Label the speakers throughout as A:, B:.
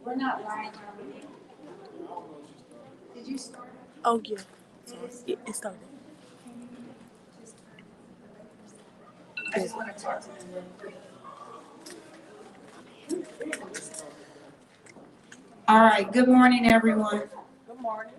A: We're not live. Did you start?
B: Oh, yeah. It started.
A: I just want to talk to them real quick. All right. Good morning, everyone.
B: Good morning.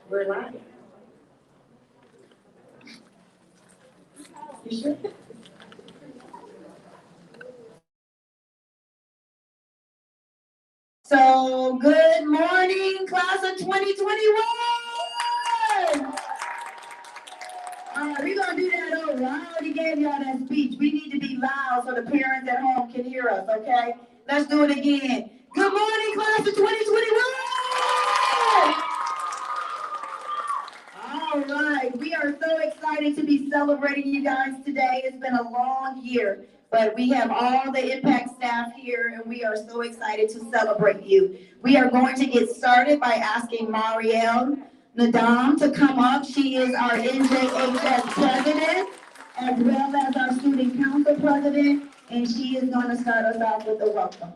A: We're live. You sure? So, good morning, class of 2021. We're going to do that over. I already gave y'all that speech. We need to be loud so the parents at home can hear us, okay? Let's do it again. Good morning, class of 2021. All right, we are so excited to be celebrating you guys today. It's been a long year, but we have all the Impact staff here, and we are so excited to celebrate you. We are going to get started by asking Marielle Nadal to come up. She is our NJHS president, as well as our student council president, and she is going to start us off with a welcome.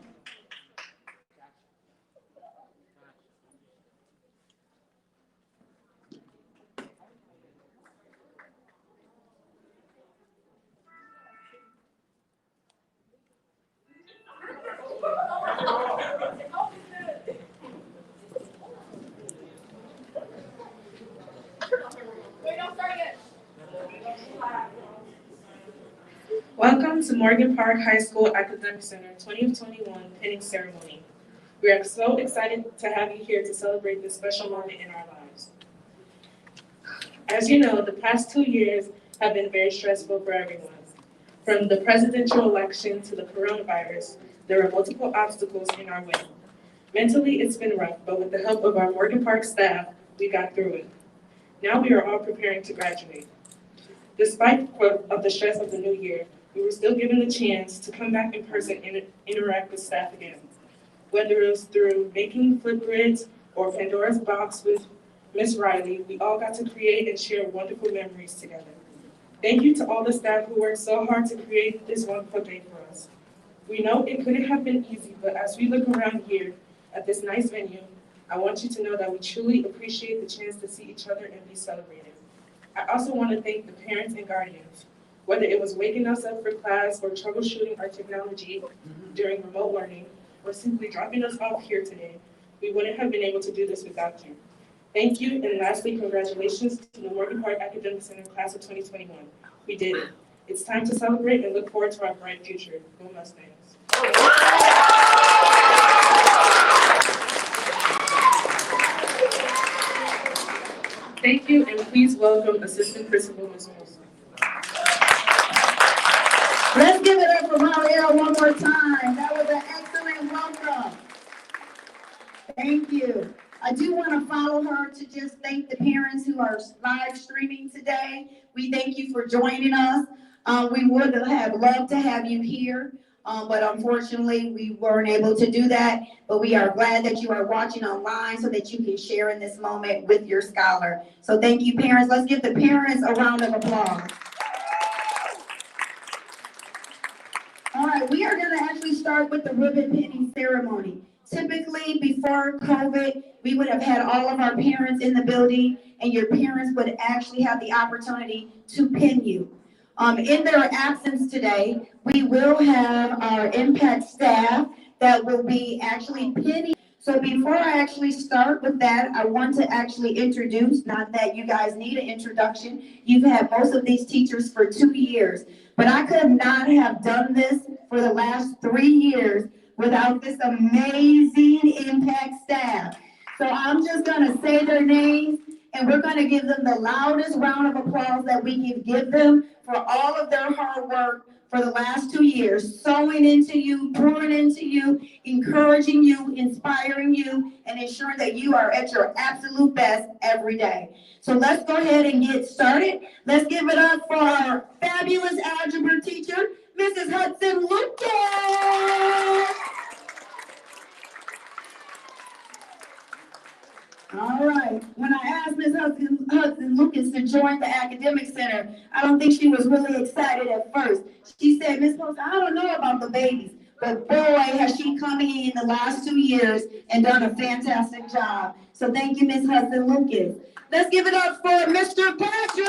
C: Welcome to Morgan Park High School Academic Center 2021 pinning ceremony. We are so excited to have you here to celebrate this special moment in our lives. As you know, the past 2 years have been very stressful for everyone. From the presidential election to the coronavirus, there were multiple obstacles in our way. Mentally, it's been rough, but with the help of our Morgan Park staff, we got through it. Now we are all preparing to graduate. Despite of the stress of the new year, we were still given the chance to come back in person and interact with staff again. Whether it was through making Flipgrids or Pandora's Box with Miss Riley, we all got to create and share wonderful memories together. Thank you to all the staff who worked so hard to create this wonderful day for us. We know it couldn't have been easy, but as we look around here at this nice venue, I want you to know that we truly appreciate the chance to see each other and be celebrated. I also want to thank the parents and guardians. Whether it was waking us up for class or troubleshooting our technology during remote learning, or simply dropping us off here today, we wouldn't have been able to do this without you. Thank you, and lastly, congratulations to the Morgan Park Academic Center class of 2021. We did it. It's time to celebrate and look forward to our bright future. Go Mustangs. Thank you, and please welcome Assistant Principal Ms. Wilson.
A: Let's give it up for Marielle one more time. That was an excellent welcome. Thank you. I do want to follow her to just thank the parents who are live streaming today. We thank you for joining us. We would have loved to have you here, but unfortunately we weren't able to do that. But we are glad that you are watching online so that you can share in this moment with your scholar. So thank you, parents. Let's give the parents a round of applause. All right, we are going to actually start with the ribbon pinning ceremony. Typically, before COVID, we would have had all of our parents in the building, and your parents would actually have the opportunity to pin you. In their absence today, we will have our impact staff that will be actually pinning. So before I actually start with that, I want to actually introduce, not that you guys need an introduction, you've had most of these teachers for 2 years, but I could not have done this for the last 3 years without this amazing impact staff. So I'm just gonna say their names, and we're gonna give them the loudest round of applause that we can give them for all of their hard work for the last 2 years, sewing into you, pouring into you, encouraging you, inspiring you, and ensuring that you are at your absolute best every day. So let's go ahead and get started. Let's give it up for our fabulous algebra teacher, Mrs. Hudson Lucas. All right. When I asked Ms. Hudson Lucas to join the Academic Center, I don't think she was really excited at first. She said, Ms. Hudson, I don't know about the babies, but boy, has she come in the last 2 years and done a fantastic job. So thank you, Ms. Hudson Lucas. Let's give it up for Mr. Patrick.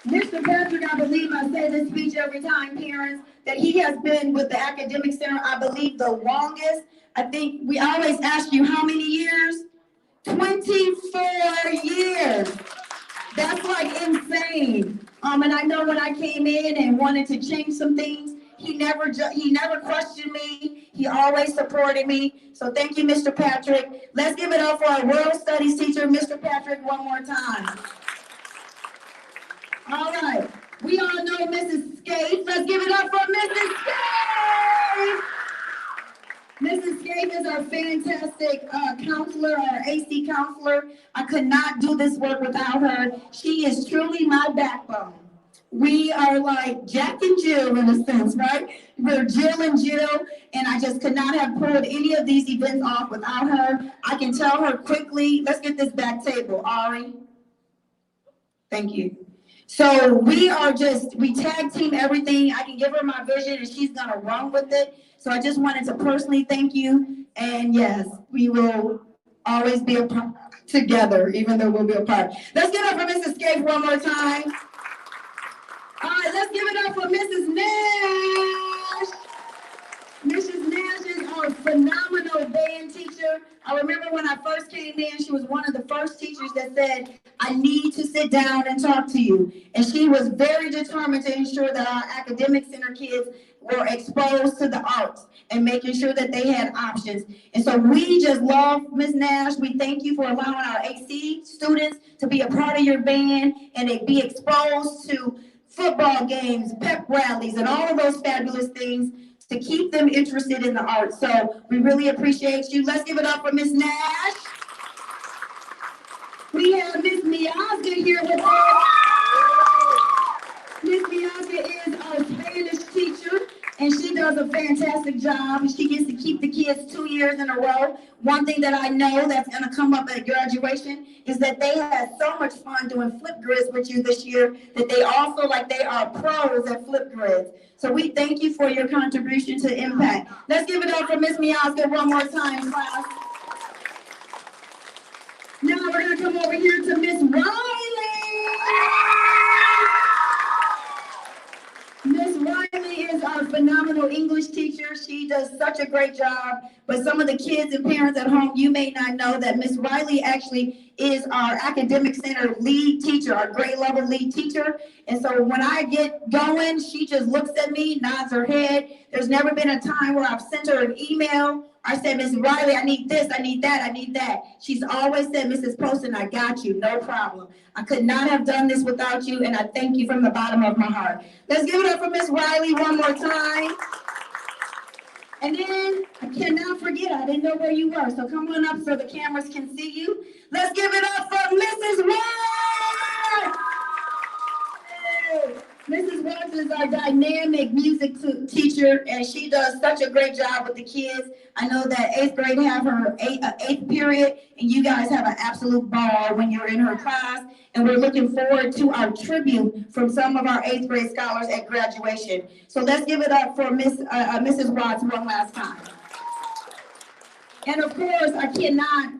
A: Mr. Patrick, I believe I say this speech every time, parents, that he has been with the Academic Center, I believe, the longest. I think we always ask you how many years? 24 years. That's like insane. And I know when I came in and wanted to change some things, he never questioned me. He always supported me. So thank you, Mr. Patrick. Let's give it up for our World Studies teacher, Mr. Patrick, one more time. All right, we all know Mrs. Scaife. Let's give it up for Mrs. Scaife. Mrs. Scaife is our fantastic counselor, our AC counselor. I could not do this work without her. She is truly my backbone. We are like Jack and Jill in a sense, right? We're Jill and Jill, and I just could not have pulled any of these events off without her. I can tell her quickly. Let's get this back table, Ari. Thank you. So we tag team everything. I can give her my vision and she's gonna run with it. So I just wanted to personally thank you. And yes, we will always be together, even though we'll be apart. Let's give it up for Mrs. Scaife one more time. All right, let's give it up for Mrs. Nash. Mrs. Nash is our phenomenal band teacher. I remember when I first came in, she was one of the first teachers that said, I need to sit down and talk to you. And she was very determined to ensure that our Academic Center kids were exposed to the arts and making sure that they had options. And so we just love Ms. Nash. We thank you for allowing our AC students to be a part of your band and they be exposed to football games, pep rallies, and all of those fabulous things to keep them interested in the arts. So we really appreciate you. Let's give it up for Ms. Nash. We have Miss Miazga here with us. Miss Miazga is our Spanish teacher, and she does a fantastic job. She gets to keep the kids 2 years in a row. One thing that I know that's gonna come up at graduation is that they had so much fun doing flip grids with you this year that they all feel like they are pros at flip grids. So we thank you for your contribution to Impact. Let's give it up for Miss Miazga one more time, class. Now we're gonna come over here to Miss Wiley. Miss Wiley is our phenomenal English teacher. She does such a great job. But some of the kids and parents at home, you may not know that Miss Wiley actually is our academic center lead teacher, our grade level lead teacher. And so when I get going, she just looks at me, nods her head. There's never been a time where I've sent her an email. I said, Miss Wiley, I need this, I need that, I need that. She's always said, Mrs. Poston, I got you, no problem. I could not have done this without you, and I thank you from the bottom of my heart. Let's give it up for Miss Wiley one more time. And then, I cannot forget, I didn't know where you were, so come on up so the cameras can see you. Let's give it up for Mrs. Watts! Mrs. Watts is our dynamic music teacher, and she does such a great job with the kids. I know that 8th grade have her 8th period, and you guys have an absolute ball when you're in her class. And we're looking forward to our tribute from some of our 8th grade scholars at graduation. So let's give it up for Mrs. Watts one last time. And of course, I cannot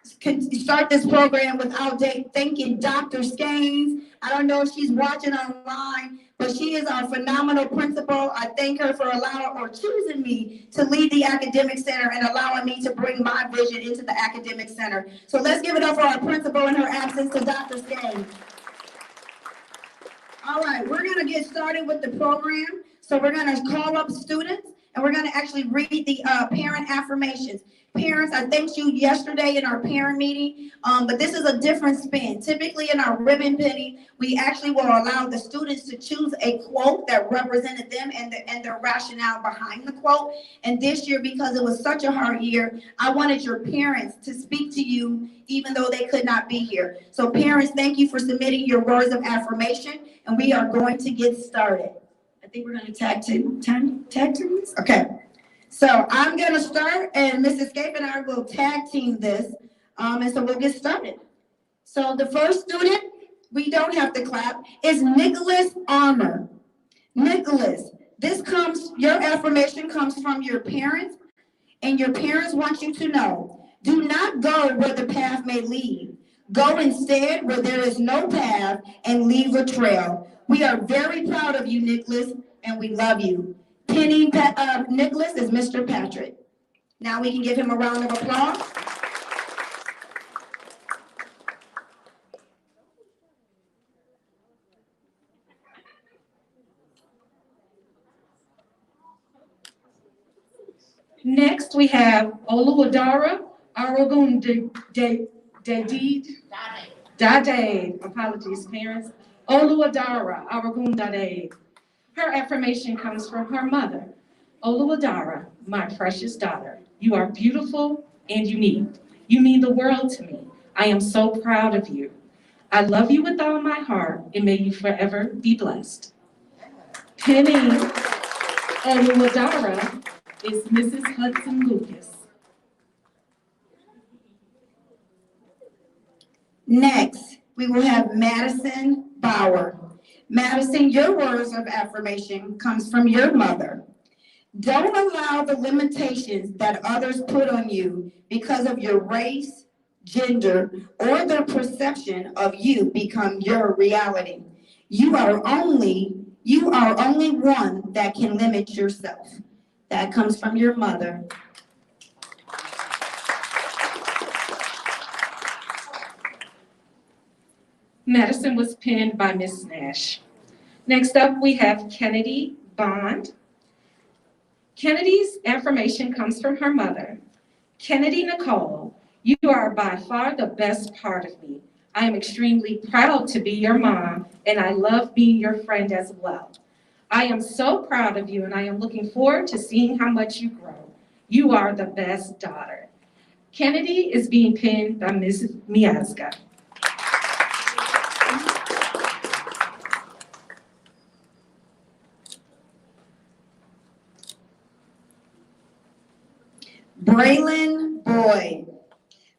A: start this program without thanking Dr. Skanes. I don't know if she's watching online, but she is our phenomenal principal. I thank her for allowing or choosing me to lead the academic center and allowing me to bring my vision into the academic center. So let's give it up for our principal in her absence, to Dr. Skanes. All right, we're gonna get started with the program. So we're gonna call up students and we're gonna actually read the parent affirmations. Parents, I thanked you yesterday in our parent meeting, but this is a different spin. Typically in our ribbon pinning, we actually will allow the students to choose a quote that represented them and their rationale behind the quote. And this year, because it was such a hard year, I wanted your parents to speak to you even though they could not be here. So parents, thank you for submitting your words of affirmation, and we are going to get started. I think we're going to tag team this? Okay. So I'm going to start, and Mrs. Scape and I will tag team this, and so we'll get started. So the first student, we don't have to clap, is Nicholas Armour. Nicholas, your affirmation comes from your parents, and your parents want you to know, do not go where the path may lead. Go instead where there is no path and leave a trail. We are very proud of you, Nicholas, and we love you. Pinning Nicholas is Mr. Patrick. Now we can give him a round of applause.
C: Next, we have Oluwadara Arogun Dade. Apologies, parents. Oluwadara Arogun Dade. Her affirmation comes from her mother. Oluwadara, my precious daughter, you are beautiful and unique. You mean the world to me. I am so proud of you. I love you with all my heart, and may you forever be blessed. Pinning Oluwadara is Mrs. Hudson Lucas.
A: Next, we will have Madison Bower. Madison, your words of affirmation comes from your mother. Don't allow the limitations that others put on you because of your race, gender, or their perception of you become your reality. You are only one that can limit yourself. That comes from your mother.
C: Madison was penned by Miss Nash. Next up, we have Kennedy Bond. Kennedy's affirmation comes from her mother. Kennedy Nicole, you are by far the best part of me. I am extremely proud to be your mom, and I love being your friend as well. I am so proud of you, and I am looking forward to seeing how much you grow. You are the best daughter. Kennedy is being pinned by Mrs. Miazga.
A: Braylon Boyd.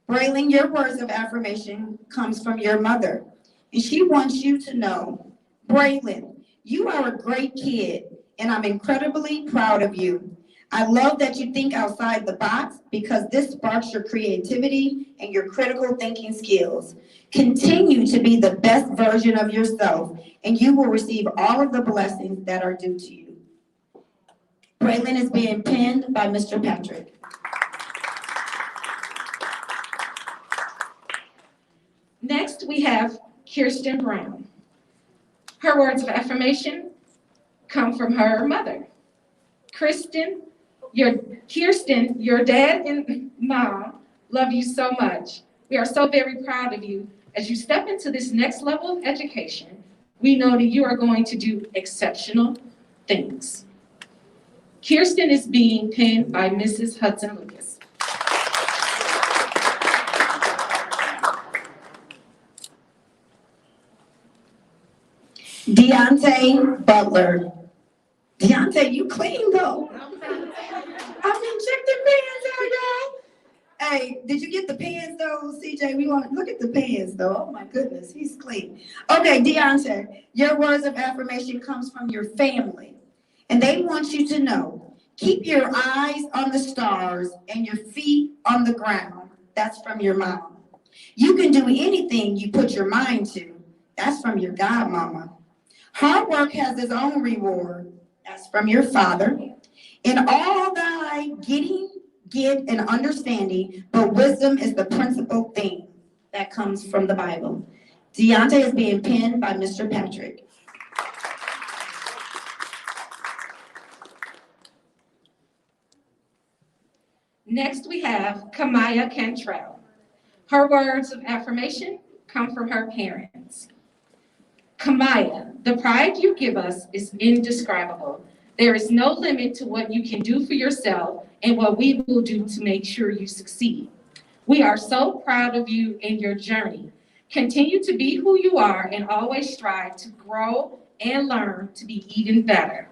A: Braylon, your words of affirmation comes from your mother, and she wants you to know, Braylon, you are a great kid, and I'm incredibly proud of you. I love that you think outside the box because this sparks your creativity and your critical thinking skills. Continue to be the best version of yourself, and you will receive all of the blessings that are due to you. Braylon is being penned by Mr. Patrick.
D: Next, we have Kirsten Brown. Her words of affirmation come from her mother. Kirsten, your dad and mom love you so much. We are so very proud of you. As you step into this next level of education, we know that you are going to do exceptional things. Kirsten is being penned by Mrs. Hudson Lucas.
A: Deontay Butler. Deontay, you clean though. I mean, check the pants out, y'all. Hey, did you get the pants though, CJ? We want to look at the pants though. Oh my goodness, he's clean. Okay, Deontay, your words of affirmation comes from your family. And they want you to know, keep your eyes on the stars and your feet on the ground. That's from your mom. You can do anything you put your mind to. That's from your godmama. Hard work has its own reward. That's from your father. In all thy getting, get an understanding, but wisdom is the principal thing. That comes from the Bible. Deontay is being penned by Mr. Patrick.
D: Next, we have Kamiyah Cantrell. Her words of affirmation come from her parents. Kamiyah, the pride you give us is indescribable. There is no limit to what you can do for yourself and what we will do to make sure you succeed. We are so proud of you and your journey. Continue to be who you are and always strive to grow and learn to be even better.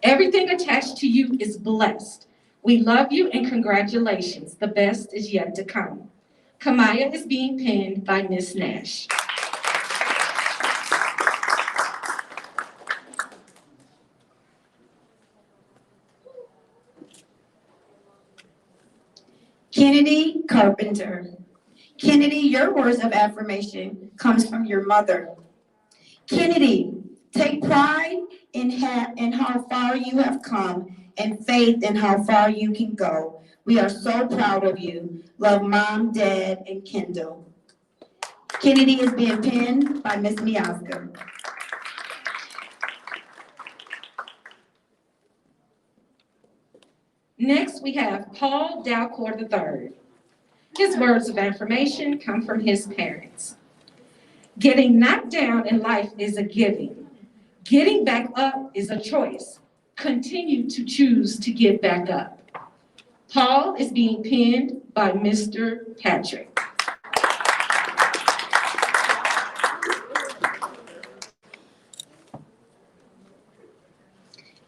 D: Everything attached to you is blessed. We love you and congratulations. The best is yet to come. Kamiyah is being penned by Miss Nash.
A: Kennedy Carpenter. Kennedy, your words of affirmation comes from your mother. Kennedy, take pride in how far you have come and faith in how far you can go. We are so proud of you. Love Mom, Dad, and Kendall. Kennedy is being penned by Miss Miazga.
D: Next, we have Paul Dalcore III. His words of affirmation come from his parents. Getting knocked down in life is a giving. Getting back up is a choice. Continue to choose to get back up. Paul is being penned by Mr. Patrick.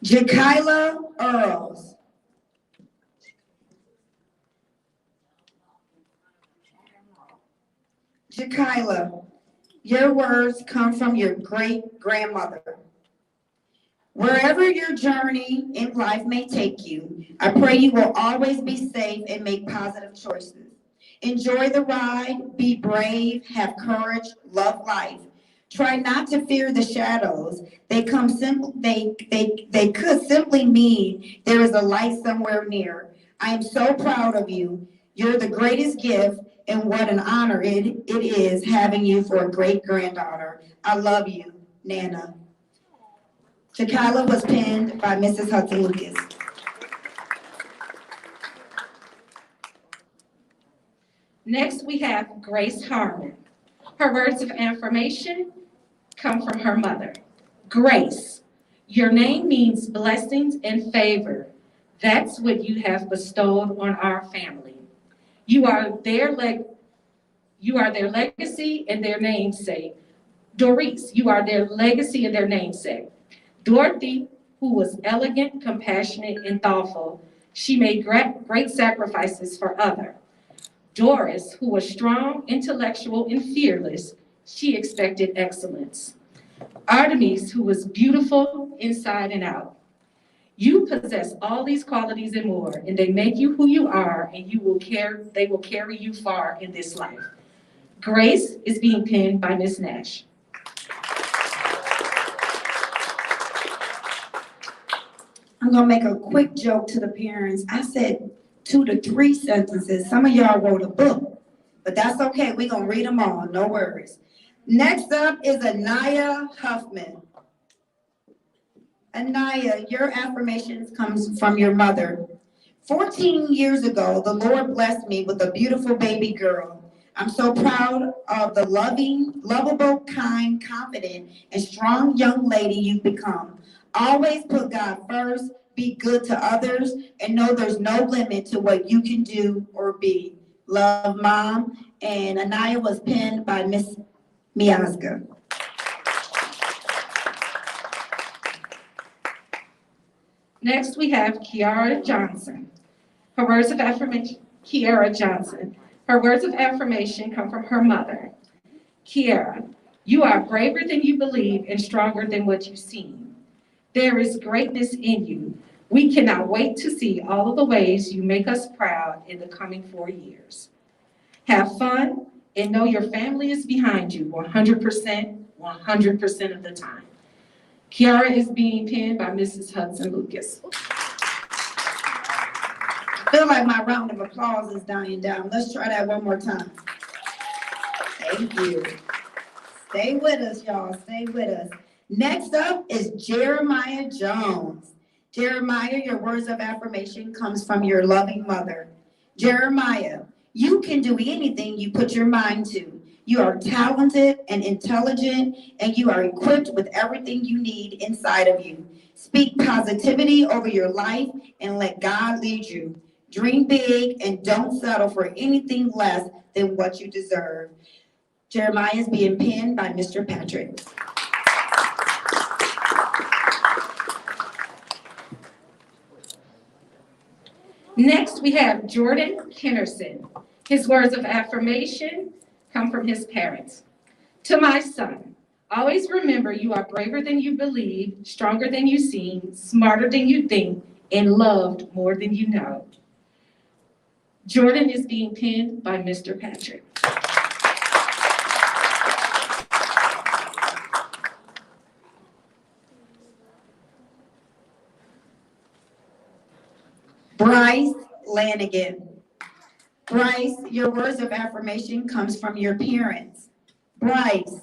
A: Jakyla Earls. Jakyla, your words come from your great-grandmother. Wherever your journey in life may take you, I pray you will always be safe and make positive choices. Enjoy the ride, be brave, have courage, love life. Try not to fear the shadows. They could simply mean there is a light somewhere near. I am so proud of you. You're the greatest gift, and what an honor it is having you for a great-granddaughter. I love you, Nana. Jakyla was penned by Mrs. Hudson Lucas.
D: Next, we have Grace Harmon. Her words of affirmation come from her mother. Grace, your name means blessings and favor. That's what you have bestowed on our family. You are their legacy and their namesake. Doris, you are their legacy and their namesake. Dorothy, who was elegant, compassionate, and thoughtful. She made great sacrifices for others. Doris, who was strong, intellectual, and fearless, she expected excellence. Artemis, who was beautiful inside and out. You possess all these qualities and more, and they make you who you are, and they will carry you far in this life. Grace is being penned by Miss Nash.
A: I'm gonna make a quick joke to the parents. I said 2 to 3 sentences. Some of y'all wrote a book, but that's okay. We're gonna read them all, no worries. Next up is Anaya Huffman. Anaya, your affirmations comes from your mother. 14 years ago, the Lord blessed me with a beautiful baby girl. I'm so proud of the loving, lovable, kind, confident, and strong young lady you've become. Always put God first, be good to others, and know there's no limit to what you can do or be. Love, Mom. And Anaya was penned by Miss Miazga.
D: Next, we have Kiara Johnson. Her words of affirmation, Kiara Johnson. Her words of affirmation come from her mother. Kiara, you are braver than you believe and stronger than what you seem. There is greatness in you. We cannot wait to see all of the ways you make us proud in the coming 4 years. Have fun and know your family is behind you 100% of the time. Kiara is being penned by Mrs. Hudson Lucas.
A: I feel like my round of applause is dying down. Let's try that one more time. Thank you. Stay with us, y'all. Stay with us. Next up is Jeremiah Jones. Jeremiah, your words of affirmation comes from your loving mother. Jeremiah, you can do anything you put your mind to. You are talented and intelligent, and you are equipped with everything you need inside of you. Speak positivity over your life and let God lead you. Dream big and don't settle for anything less than what you deserve. Jeremiah is being penned by Mr. Patrick.
D: Next, we have Jordan Henderson. His words of affirmation come from his parents. To my son, always remember you are braver than you believe, stronger than you seem, smarter than you think, and loved more than you know. Jordan is being penned by Mr. Patrick.
A: Bryce Lanigan. Bryce, your words of affirmation comes from your parents. Bryce,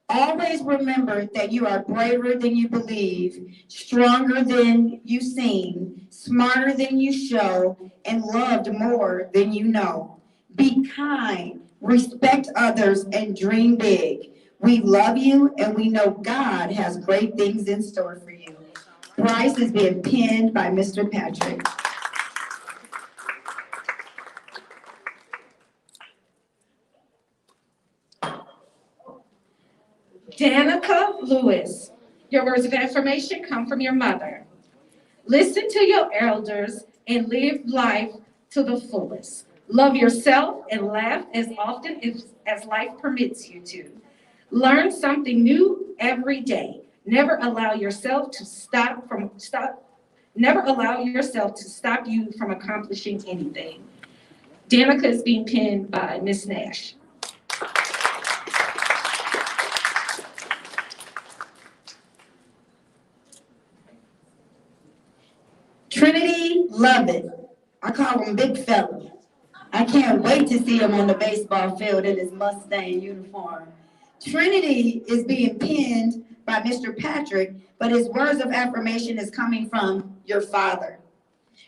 A: always remember that you are braver than you believe, stronger than you seem, smarter than you show, and loved more than you know. Be kind, respect others, and dream big. We love you, and we know God has great things in store for you. Bryce is being penned by Mr. Patrick.
D: Danica Lewis, your words of affirmation come from your mother. Listen to your elders and live life to the fullest. Love yourself and laugh as often as life permits you to. Learn something new every day. Never allow yourself to stop you from accomplishing anything. Danica is being penned by Miss Nash.
A: Trinity Lovett. I call him Big Fella. I can't wait to see him on the baseball field in his Mustang uniform. Trinity is being penned by Mr. Patrick, but his words of affirmation is coming from your father.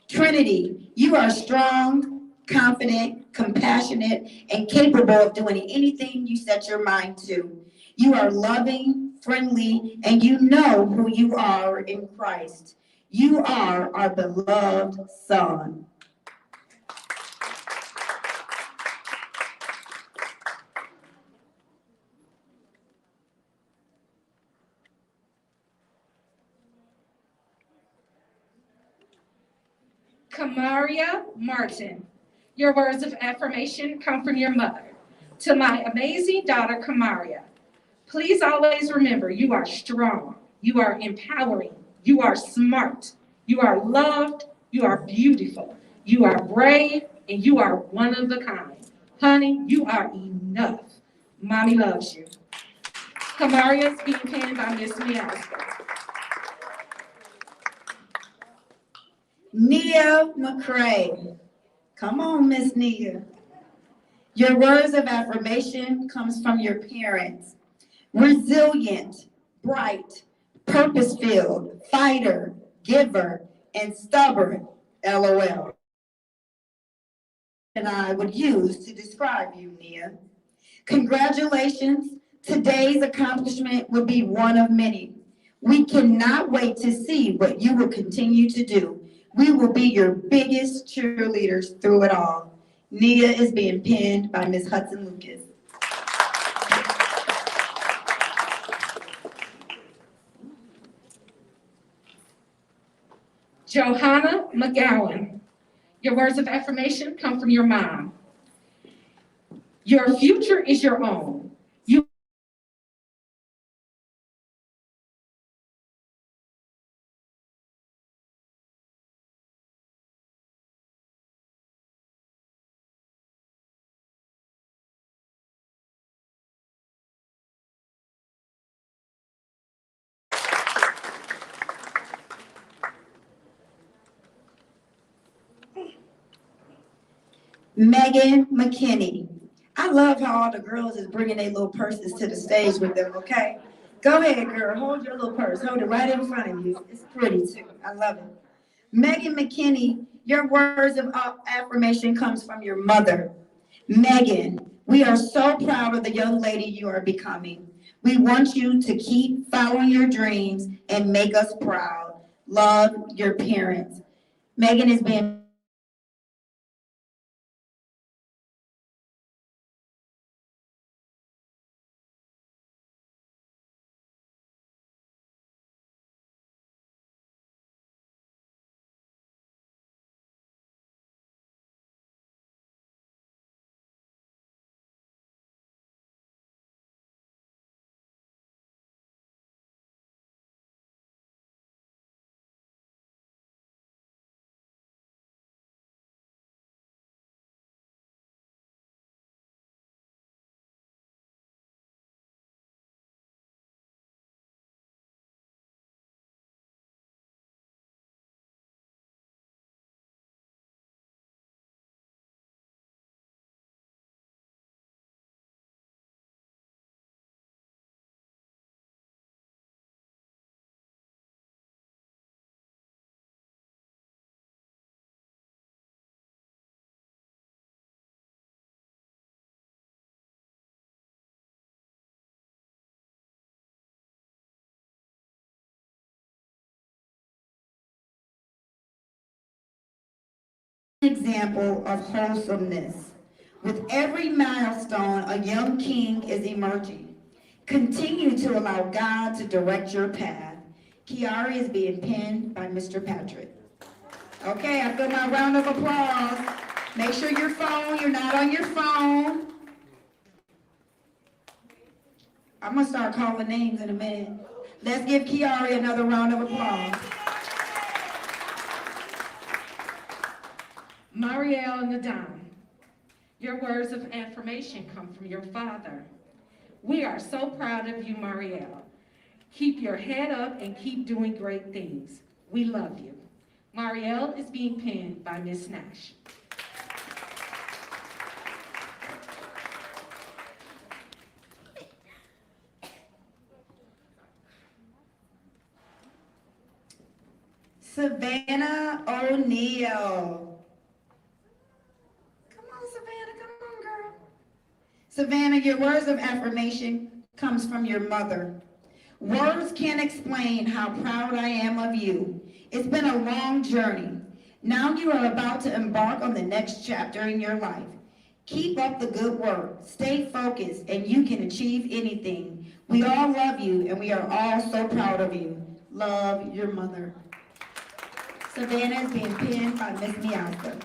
A: Trinity, you are strong, confident, compassionate, and capable of doing anything you set your mind to. You are loving, friendly, and you know who you are in Christ. You are our beloved son.
D: Kamiyah Martin. Your words of affirmation come from your mother. To my amazing daughter, Kamiyah, please always remember you are strong, you are empowering, you are smart, you are loved, you are beautiful, you are brave, and you are one of a kind. Honey, you are enough. Mommy loves you. Kamiyah is being penned by Miss Miaska.
A: Nia McCray. Come on, Miss Nia. Your words of affirmation comes from your parents. Resilient, bright, purpose-filled, fighter, giver, and stubborn, LOL. And I would use to describe you, Nia. Congratulations. Today's accomplishment will be one of many. We cannot wait to see what you will continue to do. We will be your biggest cheerleaders through it all. Nia is being penned by Ms. Hudson Lucas.
D: Johanna McGowan. Your words of affirmation come from your mom. Your future is your own. You
A: Megan McKinney. I love how all the girls is bringing their little purses to the stage with them, okay? Go ahead, girl. Hold your little purse. Hold it right in front of you. It's pretty, too. I love it. Megan McKinney, your words of affirmation comes from your mother. Megan, we are so proud of the young lady you are becoming. We want you to keep following your dreams and make us proud. Love, your parents. Megan is being an example of wholesomeness. With every milestone, a young king is emerging. Continue to allow God to direct your path. Kiara is being penned by Mr. Patrick. Okay, after my round of applause, make sure you're not on your phone. I'm gonna start calling names in a minute. Let's give Kiara another round of applause.
D: Marielle Nadal. Your words of affirmation come from your father. We are so proud of you, Marielle. Keep your head up and keep doing great things. We love you. Marielle is being penned by Miss Nash.
A: Savannah O'Neill. Come on, Savannah, come on, girl. Savannah, your words of affirmation comes from your mother. Words can't explain how proud I am of you. It's been a long journey. Now you are about to embark on the next chapter in your life. Keep up the good work. Stay focused, and you can achieve anything. We all love you, and we are all so proud of you. Love, your mother. Savannah is being pinned by Miss Miasa.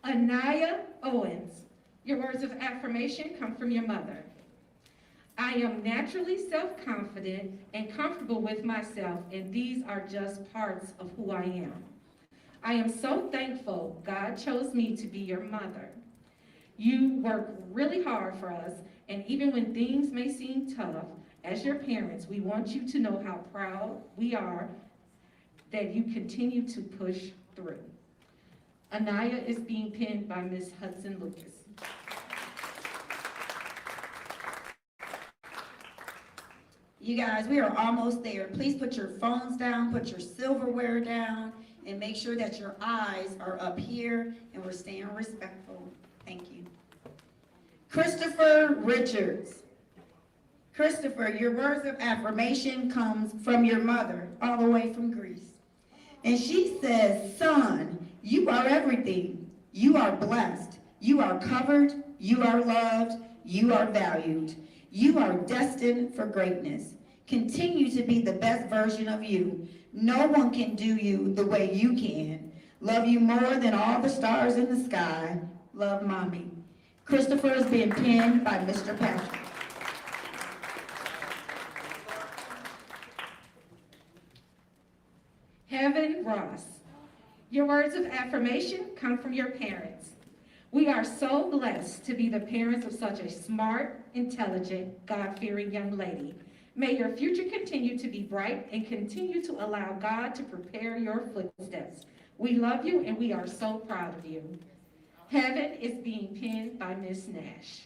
D: Anaya Owens, your words of affirmation come from your mother. I am naturally self-confident and comfortable with myself, and these are just parts of who I am. I am so thankful God chose me to be your mother. You work really hard for us, and even when things may seem tough, as your parents, we want you to know how proud we are that you continue to push through. Anaya is being pinned by Miss Hudson Lucas.
A: You guys, we are almost there. Please put your phones down, put your silverware down, and make sure that your eyes are up here and we're staying respectful. Thank you. Christopher Richards. Christopher, your words of affirmation comes from your mother, all the way from Greece. And she says, son, you are everything. You are blessed. You are covered. You are loved. You are valued. You are destined for greatness. Continue to be the best version of you. No one can do you the way you can. Love you more than all the stars in the sky. Love, Mommy. Christopher is being pinned by Mr. Patrick.
D: Heaven Ross, your words of affirmation come from your parents. We are so blessed to be the parents of such a smart, intelligent, God-fearing young lady. May your future continue to be bright and continue to allow God to prepare your footsteps. We love you and we are so proud of you. Heaven is being pinned by Miss Nash.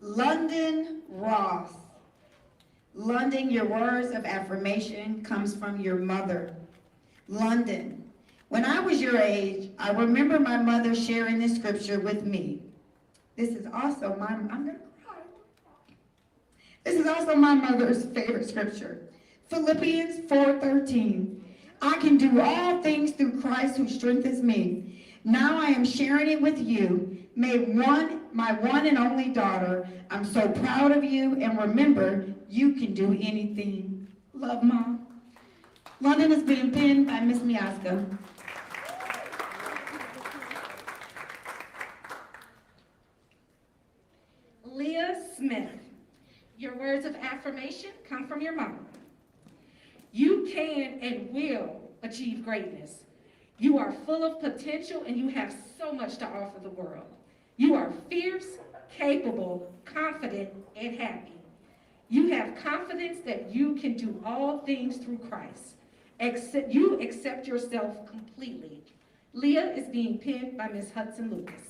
A: London Ross. London, your words of affirmation comes from your mother. London, when I was your age, I remember my mother sharing this scripture with me. This is also I'm gonna cry. This is also my mother's favorite scripture. Philippians 4:13. I can do all things through Christ who strengthens me. Now I am sharing it with you. My one and only daughter, I'm so proud of you, and remember, you can do anything. Love, Mom. London is being pinned by Miss Miaska.
D: Leah Smith, your words of affirmation come from your mom. You can and will achieve greatness. You are full of potential and you have so much to offer the world. You are fierce, capable, confident, and happy. You have confidence that you can do all things through Christ. You accept yourself completely. Leah is being pinned by Ms. Hudson Lucas.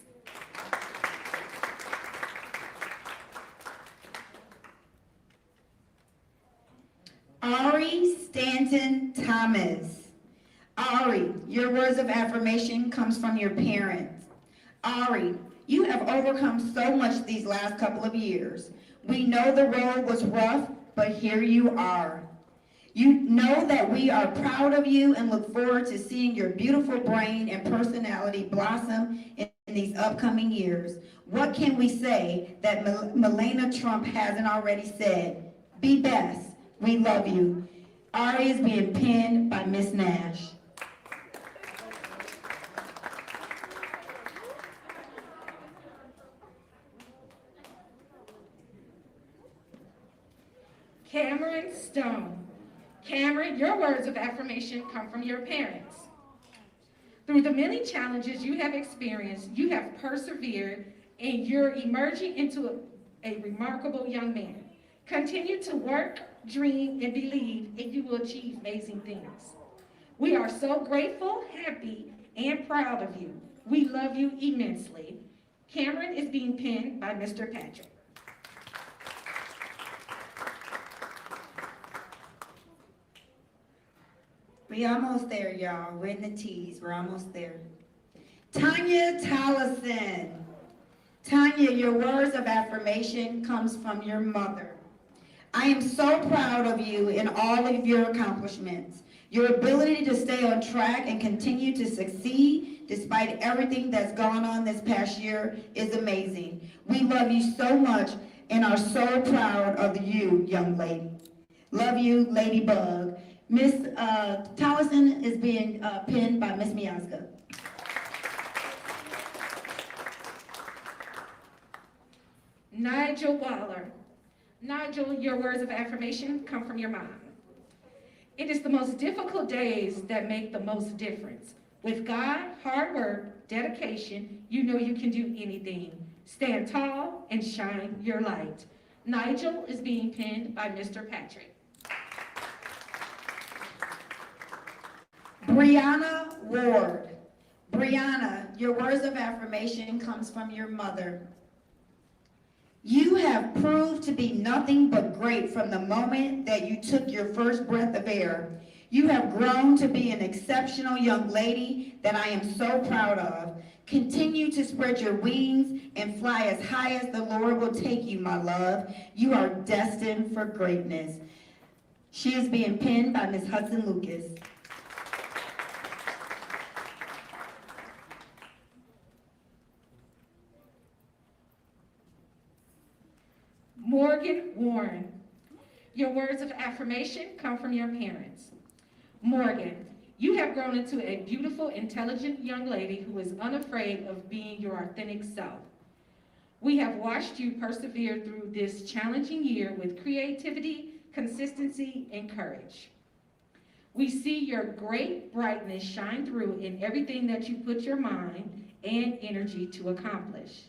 A: Ari Stanton Thomas. Ari, your words of affirmation comes from your parents. Ari, you have overcome so much these last couple of years. We know the road was rough, but here you are. You know that we are proud of you and look forward to seeing your beautiful brain and personality blossom in these upcoming years. What can we say that Melania Trump hasn't already said? Be best. We love you. Ari is being pinned by Miss Nash.
D: Cameron Stone. Cameron, your words of affirmation come from your parents. Through the many challenges you have experienced, you have persevered and you're emerging into a remarkable young man. Continue to work, dream, and believe, and you will achieve amazing things. We are so grateful, happy, and proud of you. We love you immensely. Cameron is being pinned by Mr. Patrick.
A: We almost there, y'all. We're in the T's. We're almost there. Tanya Tollison. Tanya, your words of affirmation comes from your mother. I am so proud of you in all of your accomplishments. Your ability to stay on track and continue to succeed despite everything that's gone on this past year, is amazing. We love you so much and are so proud of you, young lady. Love you, Ladybug. Miss Tollison is being pinned by Miss Miazga.
D: Nigel Waller. Nigel, your words of affirmation come from your mom. It is the most difficult days that make the most difference. With God, hard work, dedication, you know you can do anything. Stand tall and shine your light. Nigel is being pinned by Mr. Patrick.
A: Brianna Ward. Brianna, your words of affirmation comes from your mother. You have proved to be nothing but great from the moment that you took your first breath of air. You have grown to be an exceptional young lady that I am so proud of. Continue to spread your wings and fly as high as the Lord will take you, my love. You are destined for greatness. She is being pinned by Ms. Hudson Lucas.
D: Morgan Warren. Your words of affirmation come from your parents. Morgan, you have grown into a beautiful, intelligent young lady who is unafraid of being your authentic self. We have watched you persevere through this challenging year with creativity, consistency, and courage. We see your great brightness shine through in everything that you put your mind and energy to accomplish.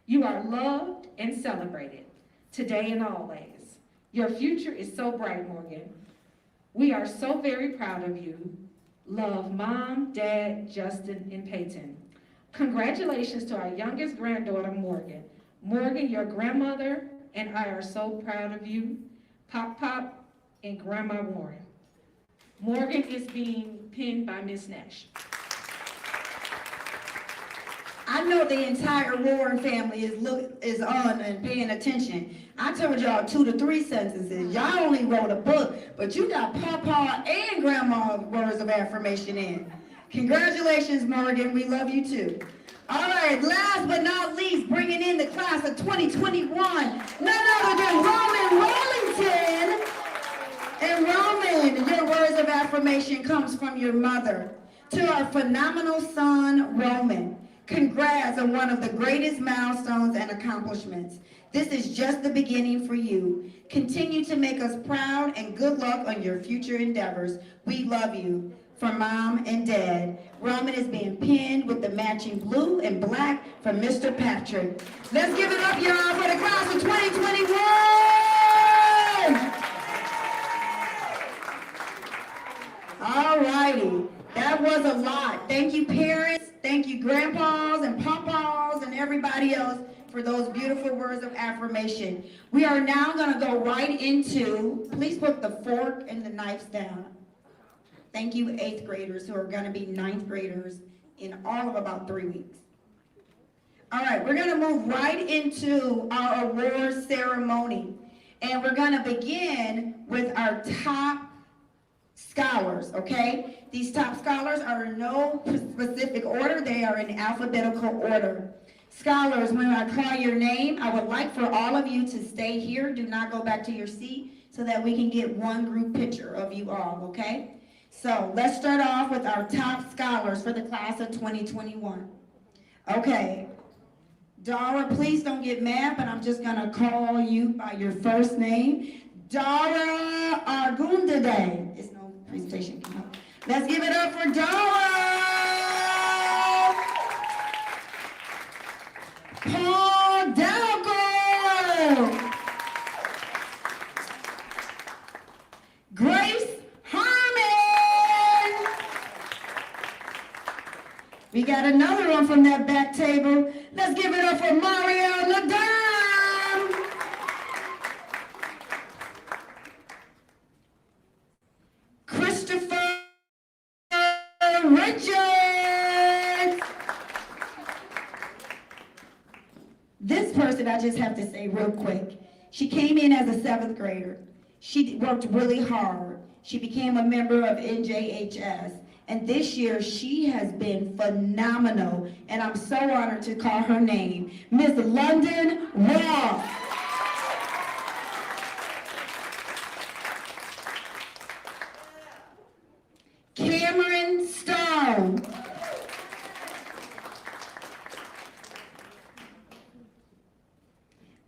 D: You are loved and celebrated, today and always. Your future is so bright, Morgan. We are so very proud of you. Love, Mom, Dad, Justin, and Peyton. Congratulations to our youngest granddaughter, Morgan. Morgan, your grandmother and I are so proud of you. Pop Pop and Grandma Warren. Morgan is being pinned by Miss Nash.
A: I know the entire Warren family is on and paying attention. I told y'all 2 to 3 sentences. Y'all only wrote a book, but you got Papa and Grandma's words of affirmation in. Congratulations, Morgan. We love you too. All right, last but not least, bringing in the class of 2021, none other than Roland Wellington. And Roland, your words of affirmation comes from your mother. To our phenomenal son, Roman. Congrats on one of the greatest milestones and accomplishments. This is just the beginning for you. Continue to make us proud and good luck on your future endeavors. We love you. From Mom and Dad. Roman is being pinned with the matching blue and black from Mr. Patrick. Let's give it up, y'all, for the class of 2021! All righty. That was a lot. Thank you, parents. Thank you, grandpas and papas and everybody else for those beautiful words of affirmation. We are now going to go right into, please put the fork and the knives down. Thank you, 8th graders who are going to be 9th graders in all of about 3 weeks. All right, we're going to move right into our award ceremony. And we're going to begin with our top scholars, okay? These top scholars are in no specific order. They are in alphabetical order. Scholars, when I call your name, I would like for all of you to stay here. Do not go back to your seat so that we can get one group picture of you all, okay? So let's start off with our top scholars for the class of 2021. Okay. Dara, please don't get mad, but I'm just going to call you by your first name. Dara Argundade. There's no presentation. Let's give it up for Dara. Paul Dalcore. Grace Harmon. We got another one from that back table. Let's give it up for Marielle Nadal. Christopher Richards. This person I just have to say real quick. She came in as a 7th grader. She worked really hard. She became a member of NJHS. And this year, she has been phenomenal, and I'm so honored to call her name, Miss London Ross. Cameron Stone.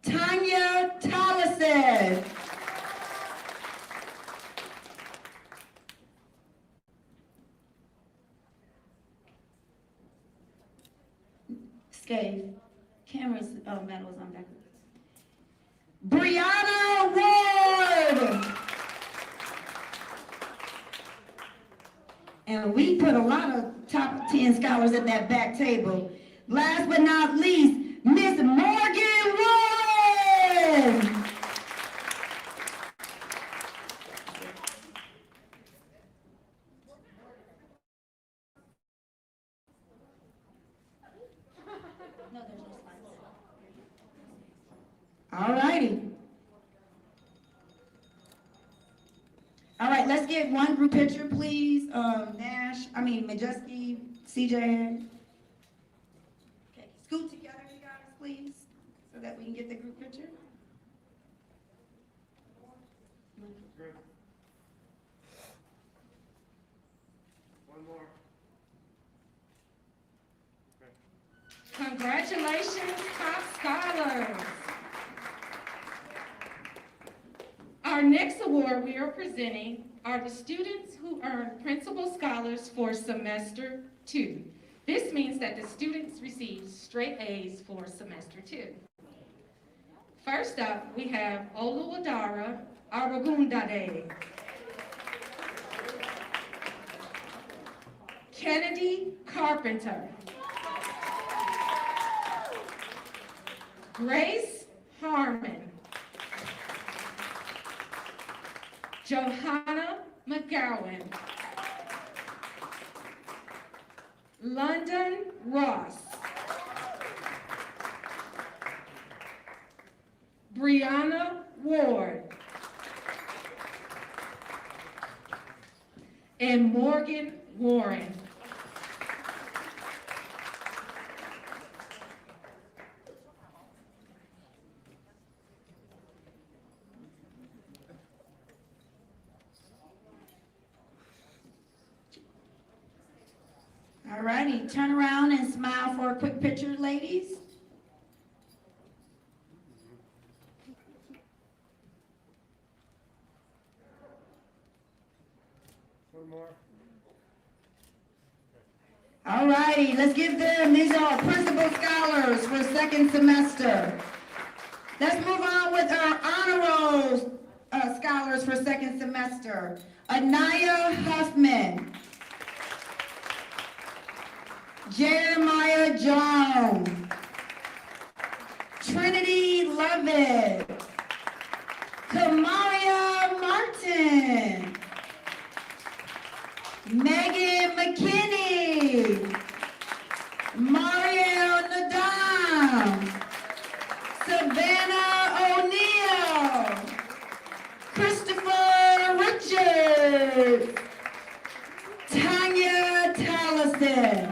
A: Tanya Tollison. Scave. Cameron's medal is on back. Brianna Ward. And we put a lot of top 10 scholars at that back table. Last but not least, Miss Morgan Roland. All righty. All right, let's get one group picture, please. Majeski, CJ. Okay, scoot together, you guys, please, so that we can get the group picture.
E: One more.
D: Congratulations, top scholars. Our next award we are presenting are the students who earned Principal Scholars for Semester 2. This means that the students receive straight A's for Semester 2. First up, we have Oluwadara Aragundade, Kennedy Carpenter, Grace Harmon, Johanna McGowan, London Ross, Brianna Ward, and Morgan Warren.
A: All righty, turn around and smile for a quick picture, ladies.
E: One more.
A: All righty, let's give them, these are principal scholars for second semester. Let's move on with our honor roll scholars for second semester. Anaya Huffman, Jeremiah Jones, Trinity Lovett, Kamiyah Martin, Megan McKinney, Marielle Nadal, Savannah O'Neill, Christopher Richards, Tanya Tollison.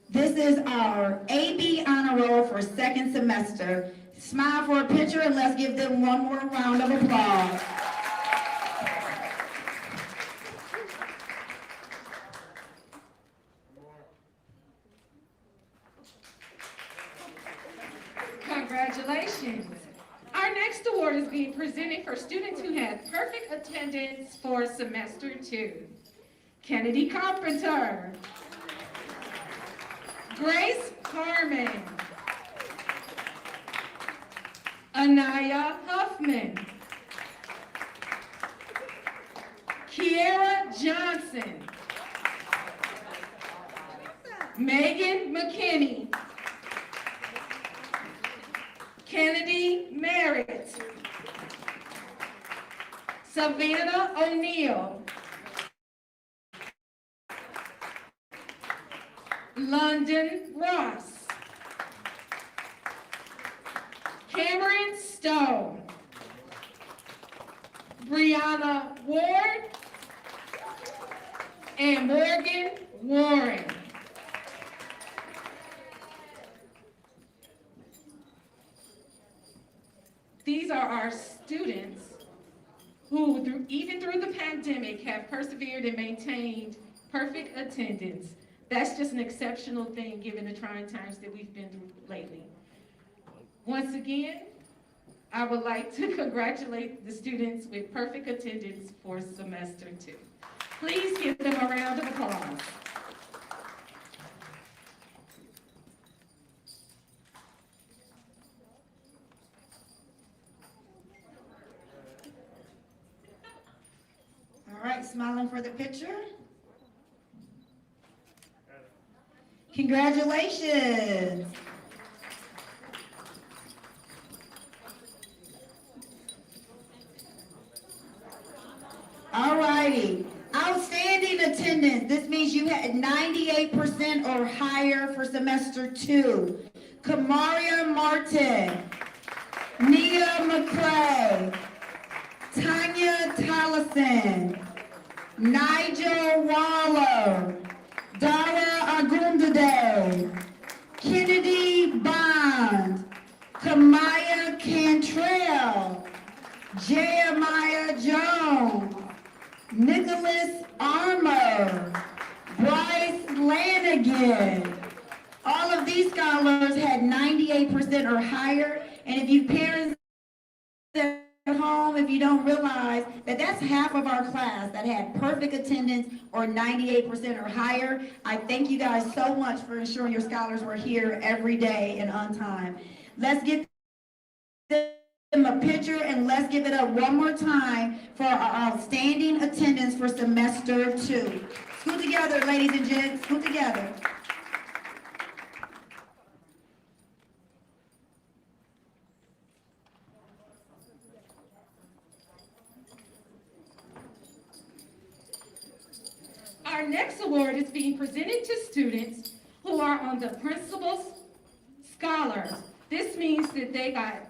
A: This is our AB honor roll for second semester. Smile for a picture and let's give them one more round of applause.
D: Congratulations. Our next award is being presented for students who had perfect attendance for semester 2. Kennedy Carpenter, Grace Harmon, Anaya Huffman, Kiera Johnson, Megan McKinney, Kennedy Merritt, Savannah O'Neill, Cameron Stone, Brianna Ward, and Morgan Warren. These are our students who, even through the pandemic, have persevered and maintained perfect attendance. That's just an exceptional thing given the trying times that we've been through lately. Once again, I would like to congratulate the students with perfect attendance for semester 2. Please give them a round of applause.
A: All right, smiling for the picture. Congratulations. All righty. Outstanding attendance. This means you had 98% or higher for semester 2. Kamiyah Martin, Nia McCray, Tanya Tollison, Nigel Waller, Dara Agundade, Kennedy Bond, Kamiyah Cantrell, Jeremiah Jones, Nicholas Armour, Bryce Lanigan. All of these scholars had 98% or higher, and if you parents at home, if you don't realize that that's half of our class that had perfect attendance or 98% or higher, I thank you guys so much for ensuring your scholars were here every day and on time. Let's give them a picture and let's give it up one more time for our outstanding attendance for semester 2. Scoot together, ladies and gents, scoot together.
D: Our next award is being presented to students who are on the Principal's Scholars. This means that they got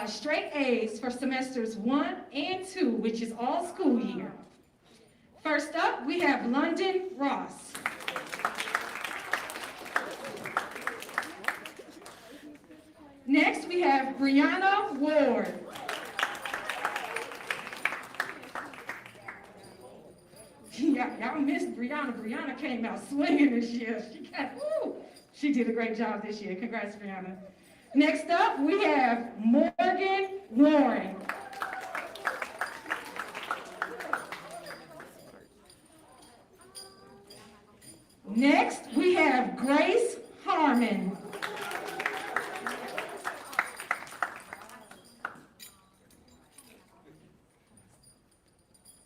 D: straight A's for semesters 1 and 2, which is all school year. First up, we have London Ross. Next, we have Brianna Ward. Y'all missed Brianna. Brianna came out swinging this year. She did a great job this year. Congrats, Brianna. Next up, we have Morgan Warren. Next, we have Grace Harmon.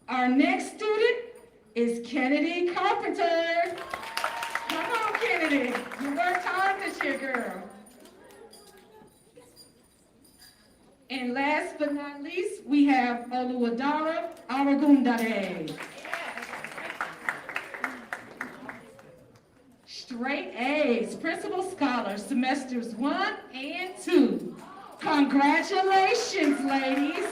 D: Our next student is Kennedy Carpenter. Come on, Kennedy. You worked hard this year, girl. And last but not least, we have Oluwadara Aragundare. Straight A's, Principal Scholars, semesters 1 and 2. Congratulations, ladies.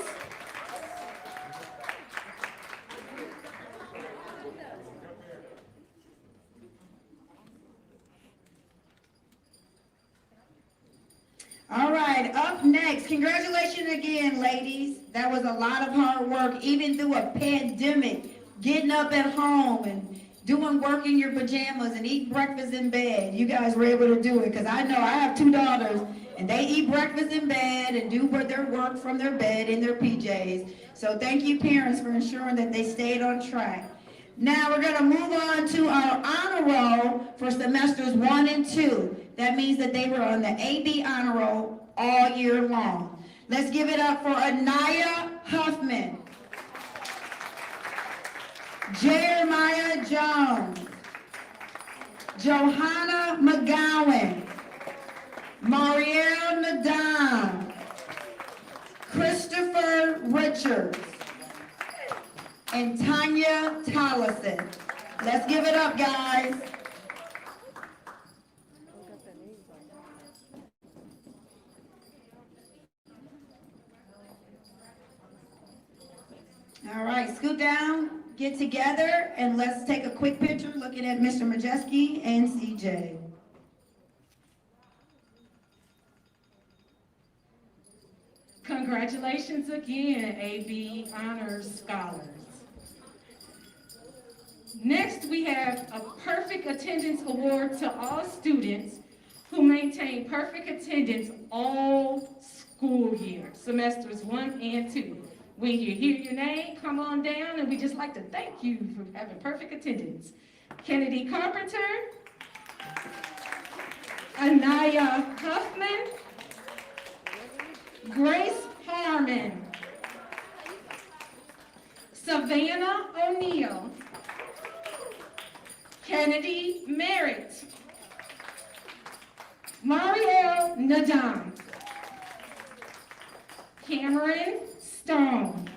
A: All right, up next, congratulations again, ladies. That was a lot of hard work, even through a pandemic, getting up at home and doing work in your pajamas and eating breakfast in bed. You guys were able to do it, because I know I have 2 daughters, and they eat breakfast in bed and do their work from their bed in their PJs. So thank you, parents, for ensuring that they stayed on track. Now we're going to move on to our honor roll for semesters 1 and 2. That means that they were on the AB honor roll all year long. Let's give it up for Anaya Huffman, Jeremiah Jones, Johanna McGowan, Marielle Nadal, Christopher Richards, and Tanya Tollison. Let's give it up, guys. All right, scoot down, get together, and let's take a quick picture looking at Mr. Majeski and CJ.
D: Congratulations again, AB Honors Scholars. Next, we have a Perfect Attendance Award to all students who maintain perfect attendance all school year, semesters 1 and 2. When you hear your name, come on down, and we just like to thank you for having perfect attendance. Kennedy Carpenter, Anaya Huffman, Grace Harmon, Savannah O'Neill, Kennedy Merritt, Marielle Nadal, Cameron Stone.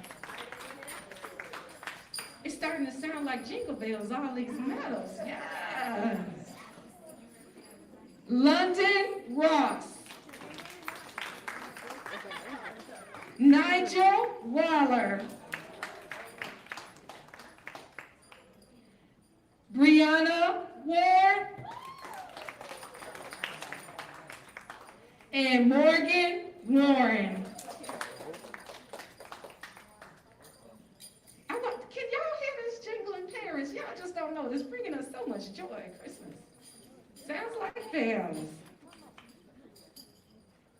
D: It's starting to sound like jingle bells, all these medals. Yes. London Ross, Nigel Waller, Brianna Ward, and Morgan Warren. Can y'all hear this jingling, parents? Y'all just don't know. It's bringing us so much joy at Christmas. Sounds like bells.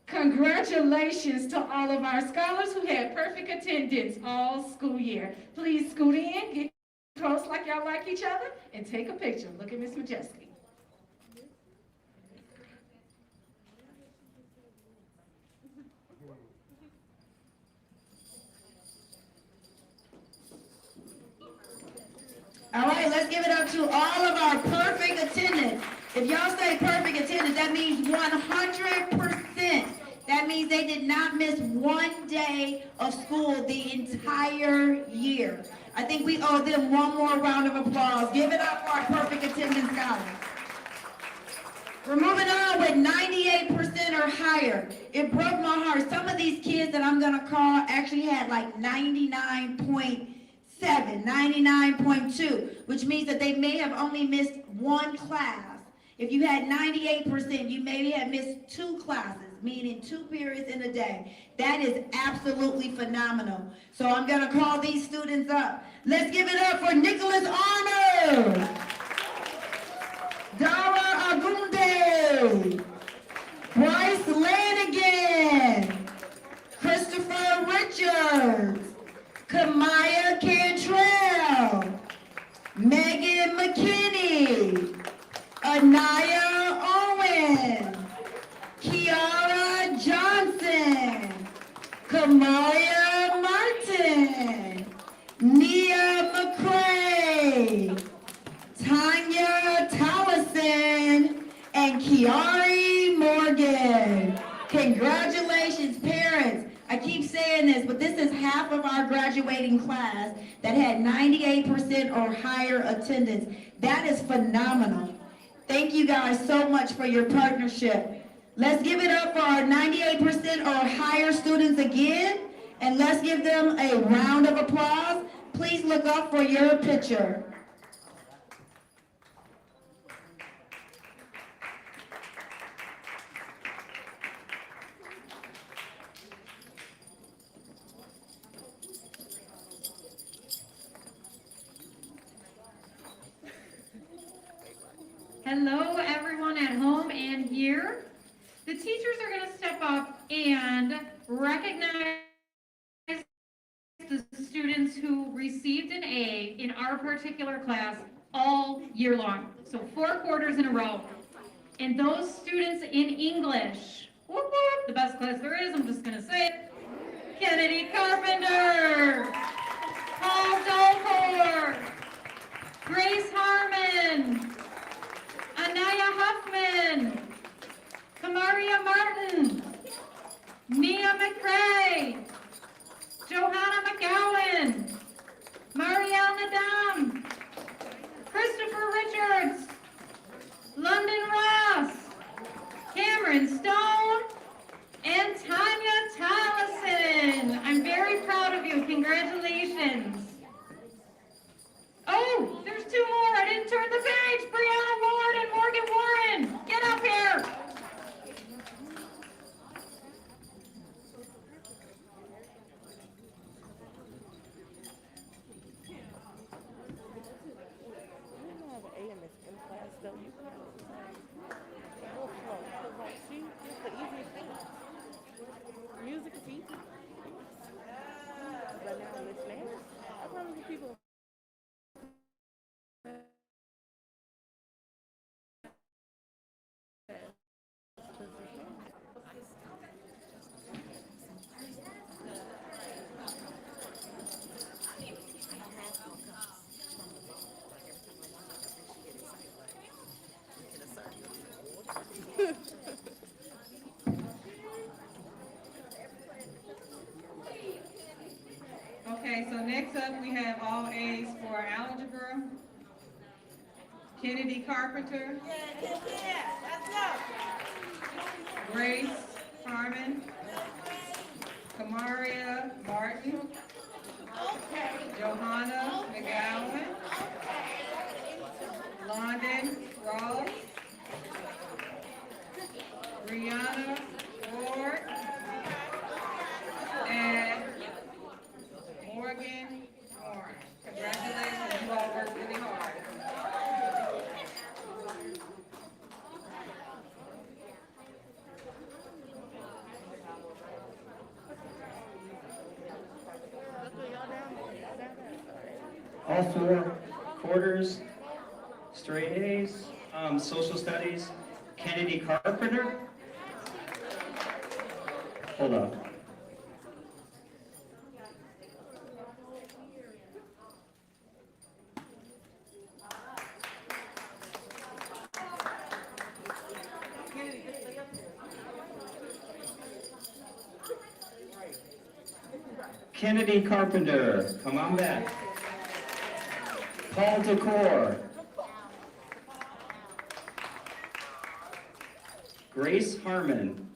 D: Congratulations to all of our scholars who had perfect attendance all school year. Please scoot in, get close like y'all like each other, and take a picture. Look at Miss Majeski.
A: All right, let's give it up to all of our perfect attendance. If y'all say perfect attendance, that means 100%. That means they did not miss one day of school the entire year. I think we owe them one more round of applause. Give it up for our perfect attendance scholars. We're moving on with 98% or higher. It broke my heart. Some of these kids that I'm gonna call actually had like 99.7, 99.2, which means that they may have only missed one class. If you had 98%, you maybe had missed 2 classes, meaning 2 periods in a day. That is absolutely phenomenal. So I'm gonna call these students up. Let's give it up for Nicholas Arnold, Dara Agunde, Bryce Lanigan, Christopher Richards, Kamiyah Cantrell, Megan McKinney, Anaya Owen, Kiara Johnson, Kamaya Martin, Nia McCray, Tanya Tollison, and Kiari Morgan. Congratulations, parents. I keep saying this, but this is half of our graduating class that had 98% or higher attendance. That is phenomenal. Thank you guys so much for your partnership. Let's give it up for our 98% or higher students again, and let's give them a round of applause. Please look up for your picture.
F: Hello, everyone at home and here. The teachers are going to step up and recognize the students who received an A in our particular class all year long. So 4 quarters in a row. And those students in English, whoop, whoop, the best class there is, I'm just going to say it. Kennedy Carpenter, Paul Dalcore, Grace Harmon, Anaya Huffman, Kamaria Martin, Nia McCray, Johanna McGowan, Marielle Nadal, Christopher Richards, London Ross, Cameron Stone, and Tanya Tollison. I'm very proud of you. Congratulations.
G: Next up, we have all A's for algebra. Kennedy Carpenter. Grace Harmon. Kamiyah Martin. Johanna McGowan. London Ross. Brianna Ward. And Morgan Warren. Congratulations, you all worked really hard.
H: All four quarters, straight A's, social studies, Kennedy Carpenter. Hold up. Kennedy Carpenter, come on back. Paul Dalcore. Grace Harmon.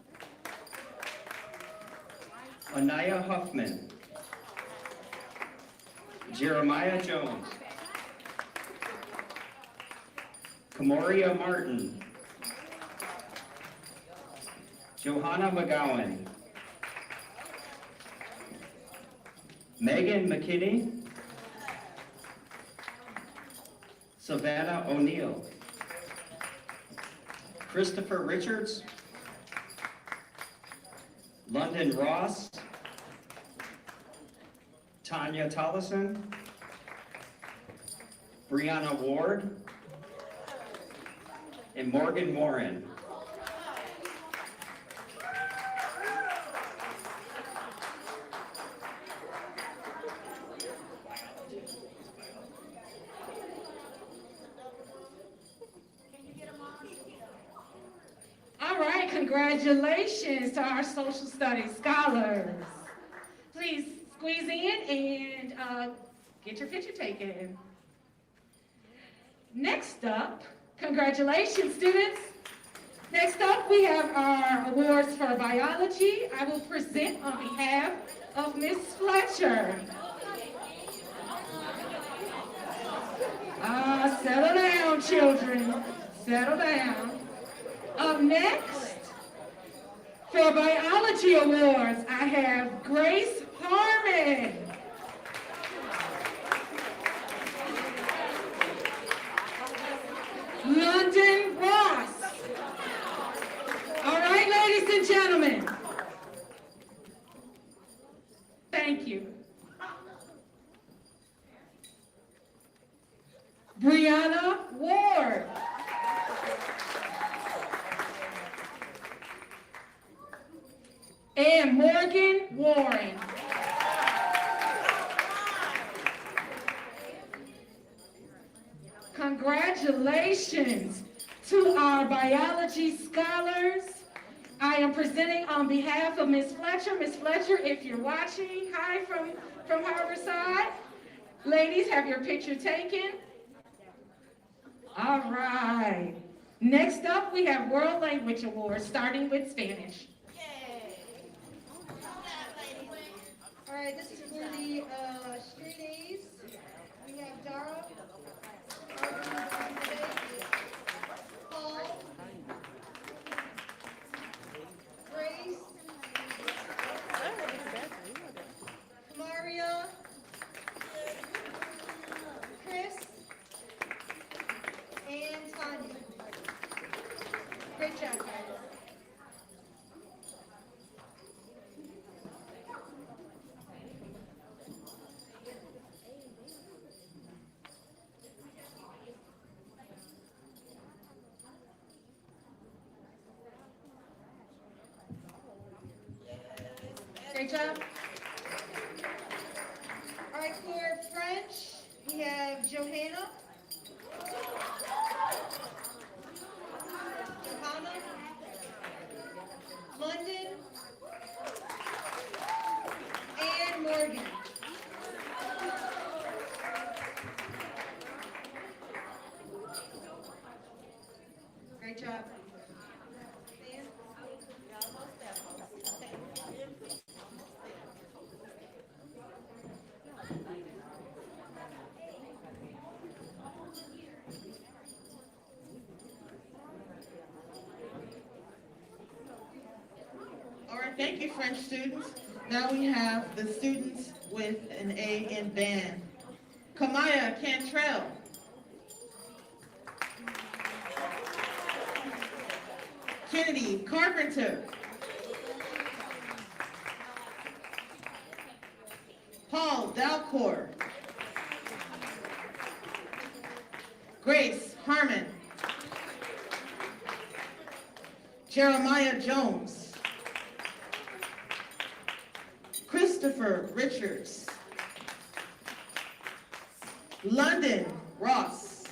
H: Anaya Huffman. Jeremiah Jones. Kamiyah Martin. Johanna McGowan. Megan McKinney. Savannah O'Neill. Christopher Richards. London Ross. Tanya Tollison. Brianna Ward. And Morgan Warren.
D: All right, congratulations to our social studies scholars. Please squeeze in and get your picture taken. Next up, congratulations, students. Next up, we have our awards for biology. I will present on behalf of Miss Fletcher. Settle down, children. Settle down. Up next, for biology awards, I have Grace Harmon. London Ross. All right, ladies and gentlemen. Thank you. Brianna Ward. And Morgan Warren. Congratulations to our biology scholars. I am presenting on behalf of Ms. Fletcher. Ms. Fletcher, if you're watching, hi from Harborside. Ladies, have your picture taken. All right. Next up, we have World Language Awards, starting with Spanish.
I: All right, this is for the straight A's. We have Dara, Paul, Grace, Maria, Chris, and Tanya. Great job, guys.
D: Great job.
I: All right, for French, we have Johanna, Johanna, London, and Morgan.
J: Thank you, French students. Now we have the students with an A in band. Kamiyah Cantrell. Kennedy Carpenter. Paul Dalcore. Grace Harmon. Jeremiah Jones. Christopher Richards. London Ross.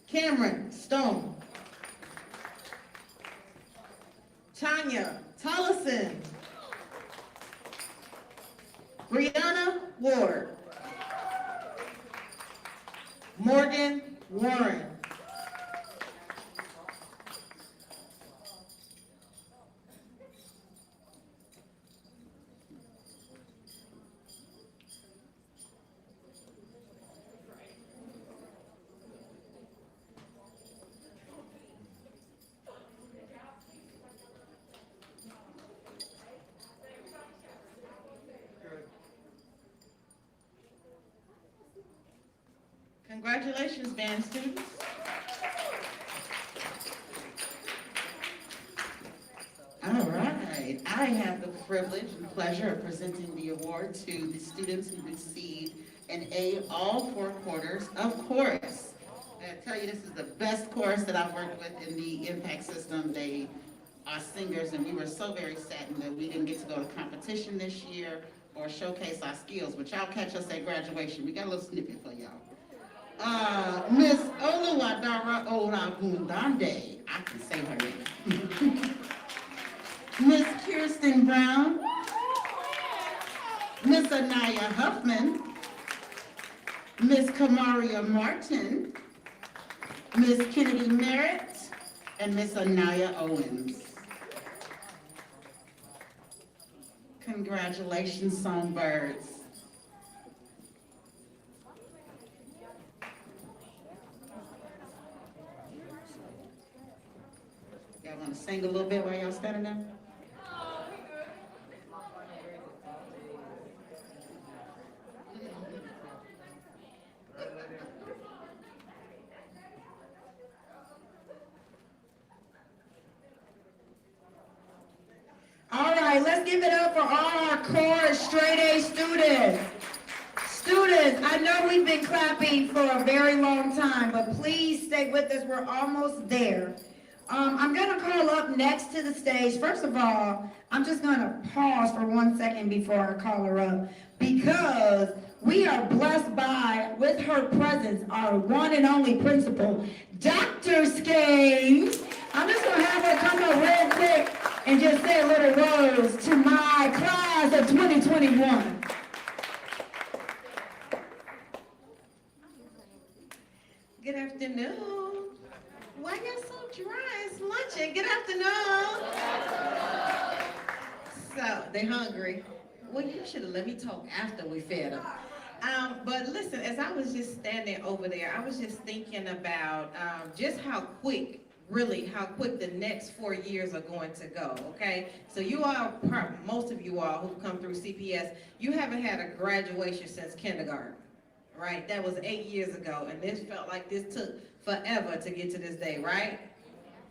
J: Cameron Stone. Tanya Tollison. Brianna Ward. Morgan Warren. Congratulations, band students. All right, I have the privilege and pleasure of presenting the award to the students who received an A all 4 quarters of chorus. I tell you, this is the best chorus that I've worked with in the Impact System. They are singers, and we were so very saddened that we didn't get to go to competition this year or showcase our skills, but y'all catch us at graduation. We got a little snippet for y'all. Miss Oluwadara Olagundande, I can say her name. Miss Kirsten Brown, Miss Anaya Huffman, Miss Kamaria Martin, Miss Kennedy Merritt, and Miss Anaya Owens. Congratulations, songbirds. Y'all want to sing a little bit while y'all standing there?
A: All right, let's give it up for all our chorus straight A students. Students, I know we've been clapping for a very long time, but please stay with us. We're almost there. I'm gonna call up next to the stage. First of all, I'm just gonna pause for 1 second before I call her up, because we are blessed by, with her presence, our one and only principal, Dr. Skanes. I'm just gonna have her come up real quick and just say a little words to my class of 2021.
J: Good afternoon. Why y'all so dry? It's luncheon. Good afternoon. So, they hungry. Well, you should have let me talk after we fed them. But listen, as I was just standing over there, I was just thinking about just how quick the next 4 years are going to go, okay? So you all, most of you all who've come through CPS, you haven't had a graduation since kindergarten, right? That was 8 years ago, and this felt like this took forever to get to this day, right?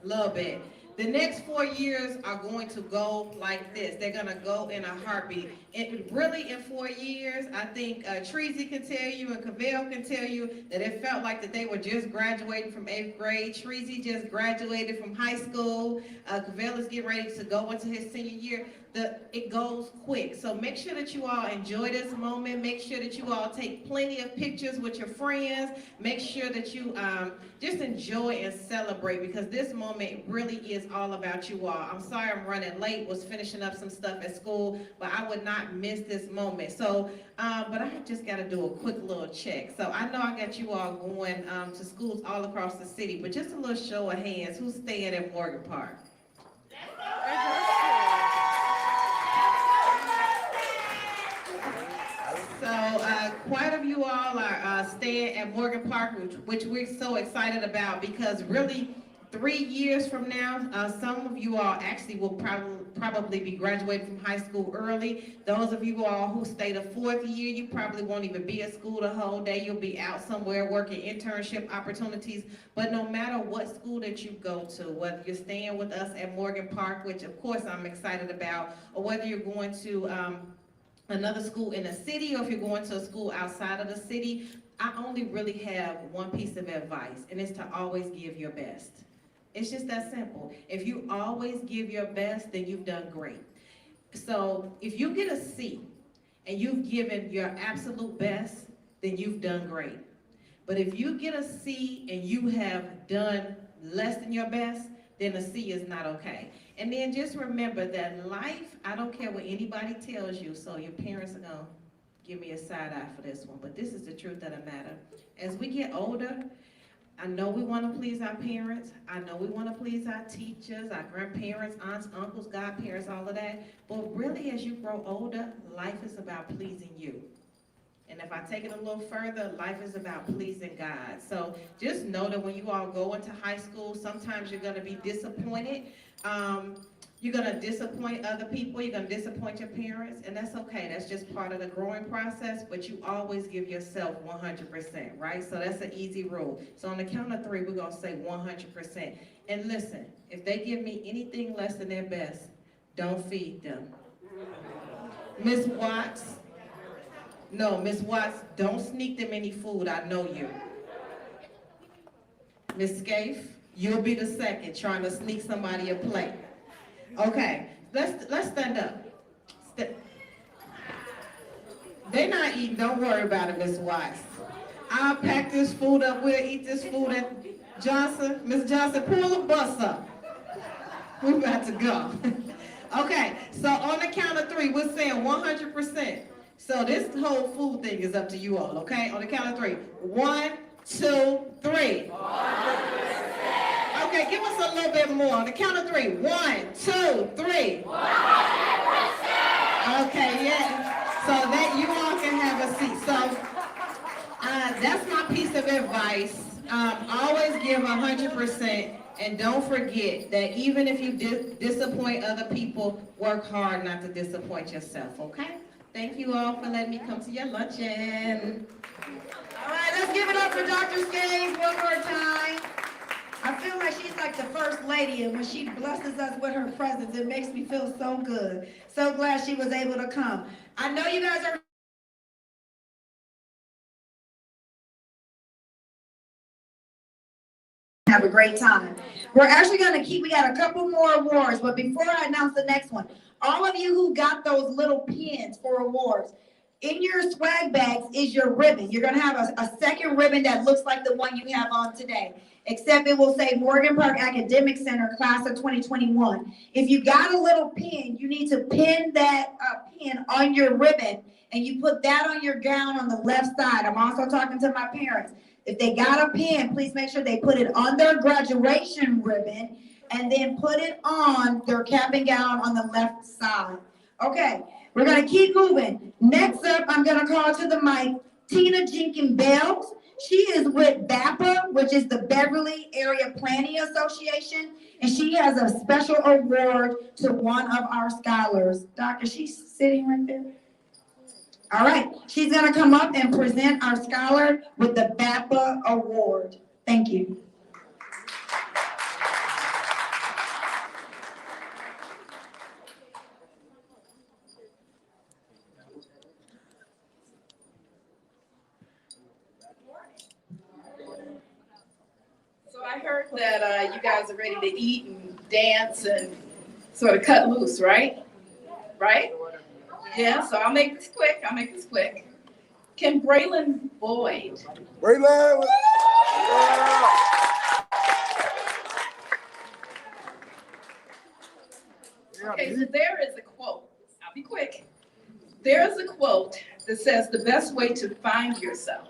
J: A little bit. The next 4 years are going to go like this. They're gonna go in a heartbeat. And really, in 4 years, I think Treasy can tell you and Cavell can tell you that it felt like that they were just graduating from 8th grade. Treasy just graduated from high school. Cavell is getting ready to go into his senior year. It goes quick. So make sure that you all enjoy this moment. Make sure that you all take plenty of pictures with your friends. Make sure that you just enjoy and celebrate, because this moment really is all about you all. I'm sorry I'm running late, was finishing up some stuff at school, but I would not miss this moment. So, but I just got to do a quick little check. So I know I got you all going to schools all across the city, but just a little show of hands, who's staying at Morgan Park? So quite of you all are staying at Morgan Park, which we're so excited about, because really 3 years from now, some of you all actually will probably be graduating from high school early. Those of you all who stay the 4th year, you probably won't even be at school the whole day. You'll be out somewhere working internship opportunities. But no matter what school that you go to, whether you're staying with us at Morgan Park, which of course I'm excited about, or whether you're going to another school in the city, or if you're going to a school outside of the city, I only really have one piece of advice, and it's to always give your best. It's just that simple. If you always give your best, then you've done great. So if you get a C and you've given your absolute best, then you've done great. But if you get a C and you have done less than your best, then a C is not okay. And then just remember that life, I don't care what anybody tells you, so your parents are gonna give me a side eye for this one, but this is the truth of the matter. As we get older, I know we want to please our parents. I know we want to please our teachers, our grandparents, aunts, uncles, godparents, all of that. But really, as you grow older, life is about pleasing you. And if I take it a little further, life is about pleasing God. So just know that when you all go into high school, sometimes you're going to be disappointed. You're going to disappoint other people. You're going to disappoint your parents, and that's okay. That's just part of the growing process, but you always give yourself 100%, right? So that's an easy rule. So on the count of 3, we're going to say 100%. And listen, if they give me anything less than their best, don't feed them. Miss Watts, no, Miss Watts, don't sneak them any food. I know you. Miss Scaife, you'll be the second trying to sneak somebody a plate. Okay, let's stand up. They're not eating, don't worry about it, Miss Watts. I'll pack this food up, we'll eat this food at Johnson. Miss Johnson, pull the bus up. We're about to go. Okay, so on the count of 3, we're saying 100%. So this whole food thing is up to you all, okay? On the count of 3. 1, 2, 3. 100%. Okay, give us a little bit more. On the count of 3. 1, 2, 3. 100%. Okay, yeah. So that you all can have a seat. So that's my piece of advice. Always give 100%, and don't forget that even if you disappoint other people, work hard not to disappoint yourself. Okay? Thank you all for letting me come to your luncheon.
A: All right, let's give it up for Dr. Skanes one more time. I feel like she's like the first lady, and when she blesses us with her presence, it makes me feel so good. So glad she was able to come. I know you guys are have a great time. We're actually going to we got a couple more awards, but before I announce the next one, all of you who got those little pins for awards, in your swag bags is your ribbon. You're going to have a second ribbon that looks like the one you have on today, except it will say Morgan Park Academic Center, class of 2021. If you got a little pin, you need to pin that pin on your ribbon, and you put that on your gown on the left side. I'm also talking to my parents. If they got a pin, please make sure they put it on their graduation ribbon and then put it on their cap and gown on the left side. Okay, we're going to keep moving. Next up, I'm going to call to the mic Tina Jenkins Bells. She is with BAPA, which is the Beverly Area Planning Association, and she has a special award to one of our scholars. Doctor, she's sitting right there. All right, she's going to come up and present our scholar with the BAPA award. Thank you.
K: So I heard that you guys are ready to eat and dance and sort of cut loose, right? Right? Yeah, so I'll make this quick. Can Braylon Boyd?
E: Braylon!
K: Okay, so there is a quote. I'll be quick. There is a quote that says the best way to find yourself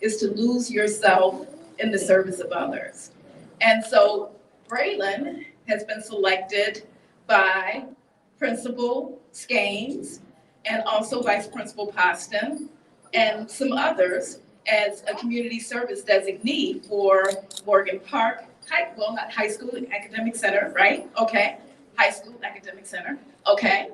K: is to lose yourself in the service of others. And so Braylon has been selected by Principal Skanes and also Vice Principal Poston and some others as a community service designee for Morgan Park not high school academic center, right? Okay, high school academic center, okay.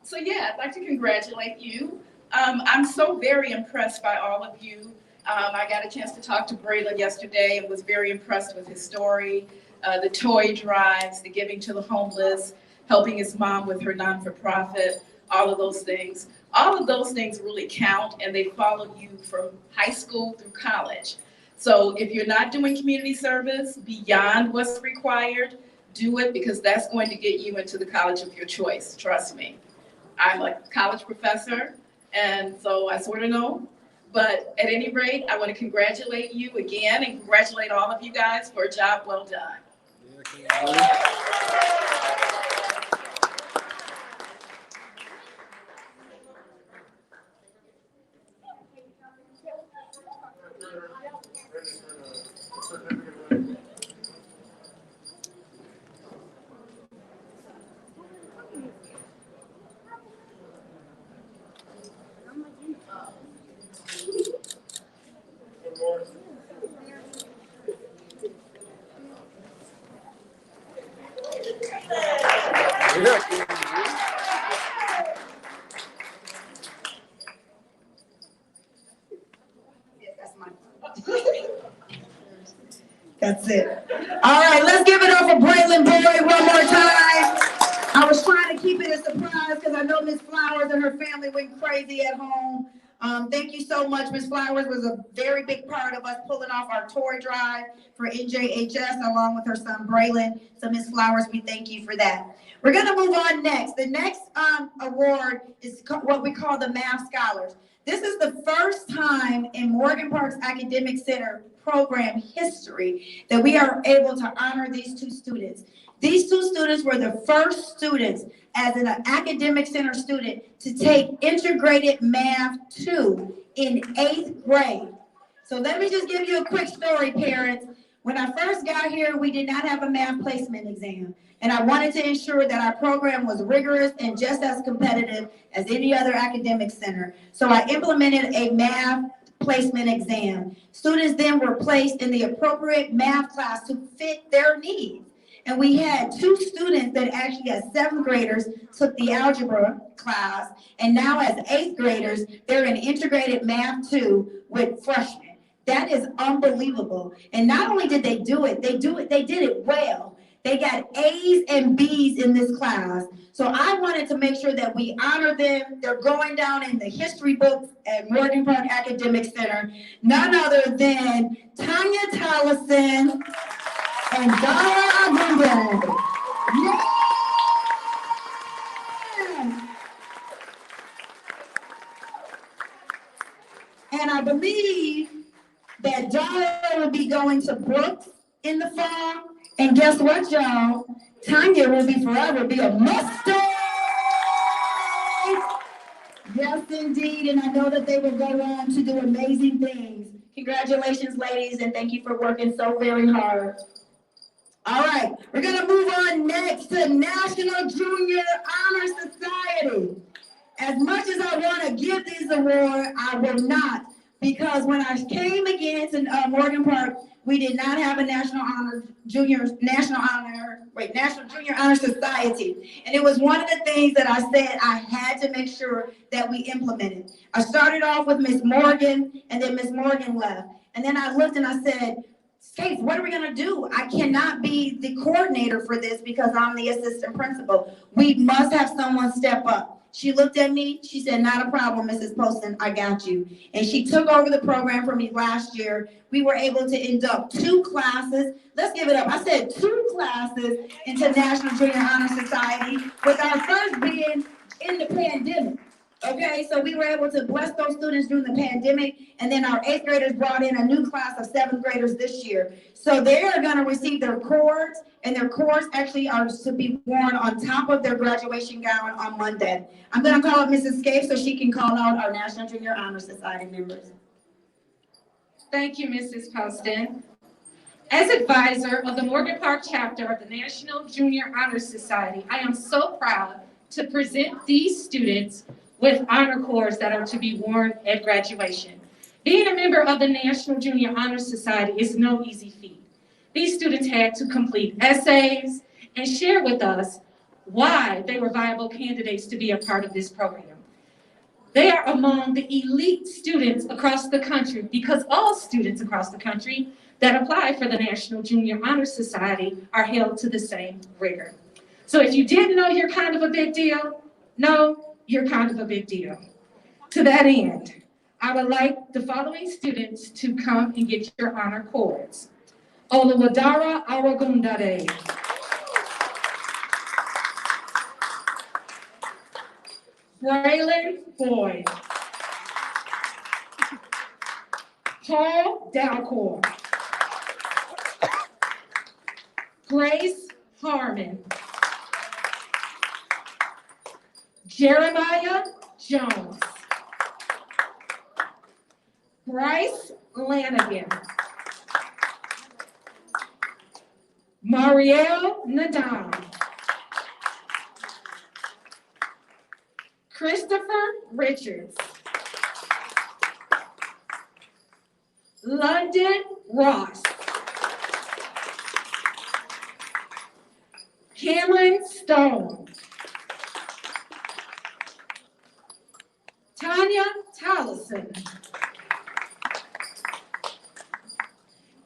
K: So yeah, I'd like to congratulate you. I'm so very impressed by all of you. I got a chance to talk to Braylon yesterday and was very impressed with his story, the toy drives, the giving to the homeless, helping his mom with her non-for-profit, all of those things. All of those things really count, and they follow you from high school through college. So if you're not doing community service beyond what's required, do it, because that's going to get you into the college of your choice, trust me. I'm a college professor, and so I sort of know. But at any rate, I want to congratulate you again and congratulate all of you guys for a job well done.
A: That's it. All right, let's give it up for Braylon Boyd one more time. I was trying to keep it a surprise because I know Miss Flowers and her family went crazy at home. Thank you so much. Miss Flowers was a very big part of us pulling off our toy drive for NJHS along with her son Braylon. So Miss Flowers, we thank you for that. We're gonna move on next. The next award is what we call the Math Scholars. This is the first time in Morgan Park's Academic Center program history that we are able to honor these two students. These two students were the first students as an Academic Center student to take Integrated Math 2 in 8th grade. So let me just give you a quick story, parents. When I first got here, we did not have a math placement exam. And I wanted to ensure that our program was rigorous and just as competitive as any other academic center. So I implemented a math placement exam. Students then were placed in the appropriate math class to fit their needs. And we had two students that actually, as 7th graders, took the algebra class. And now as 8th graders, they're in Integrated Math 2 with freshmen. That is unbelievable. And not only did they did it well. They got A's and B's in this class. So I wanted to make sure that we honor them. They're going down in the history books at Morgan Park Academic Center. None other than Tanya Tollison and Roland. Yeah! And I believe that Dara will be going to Brooks in the fall. And guess what, y'all? Tanya will forever be a Mustang. Yes, indeed. And I know that they will go on to do amazing things. Congratulations, ladies, and thank you for working so very hard. All right, we're going to move on next to National Junior Honor Society. As much as I want to give this award, I will not, because when I came again to Morgan Park, we did not have a National Junior Honor Society. And it was one of the things that I said I had to make sure that we implemented. I started off with Miss Morgan, and then Miss Morgan left. And then I looked and I said, Skates, what are we gonna do? I cannot be the coordinator for this because I'm the assistant principal. We must have someone step up. She looked at me, she said, not a problem, Mrs. Poston, I got you. And she took over the program for me last year. We were able to induct 2 classes. Let's give it up. I said 2 classes into National Junior Honor Society, with our first being in the pandemic. Okay, so we were able to bless those students during the pandemic, and then our 8th graders brought in a new class of 7th graders this year. So they are gonna receive their cords, and their cords actually are to be worn on top of their graduation gown on Monday. I'm gonna call up Mrs. Scaife so she can call out our National Junior Honor Society members.
D: Thank you, Mrs. Poston. As advisor of the Morgan Park chapter of the National Junior Honor Society, I am so proud to present these students with honor cords that are to be worn at graduation. Being a member of the National Junior Honor Society is no easy feat. These students had to complete essays and share with us why they were viable candidates to be a part of this program. They are among the elite students across the country because all students across the country that apply for the National Junior Honor Society are held to the same rigor. So if you didn't know you're kind of a big deal, no, you're kind of a big deal. To that end, I would like the following students to come and get your honor cords. Oluwadara Aragundare. Roland Boyd. Paul Dalcore. Grace Harmon. Jeremiah Jones. Bryce Lanigan. Marielle Nadal. Christopher Richards. London Ross. Cameron Stone. Tanya Tollison.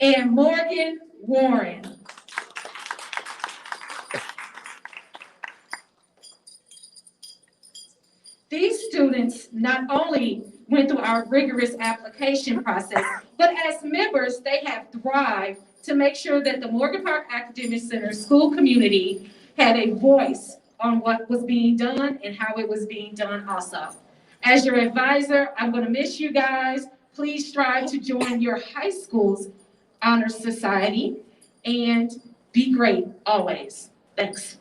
D: And Morgan Warren. These students not only went through our rigorous application process, but as members, they have thrived to make sure that the Morgan Park Academic Center school community had a voice on what was being done and how it was being done also. As your advisor, I'm going to miss you guys. Please strive to join your high school's honor society and be great always. Thanks.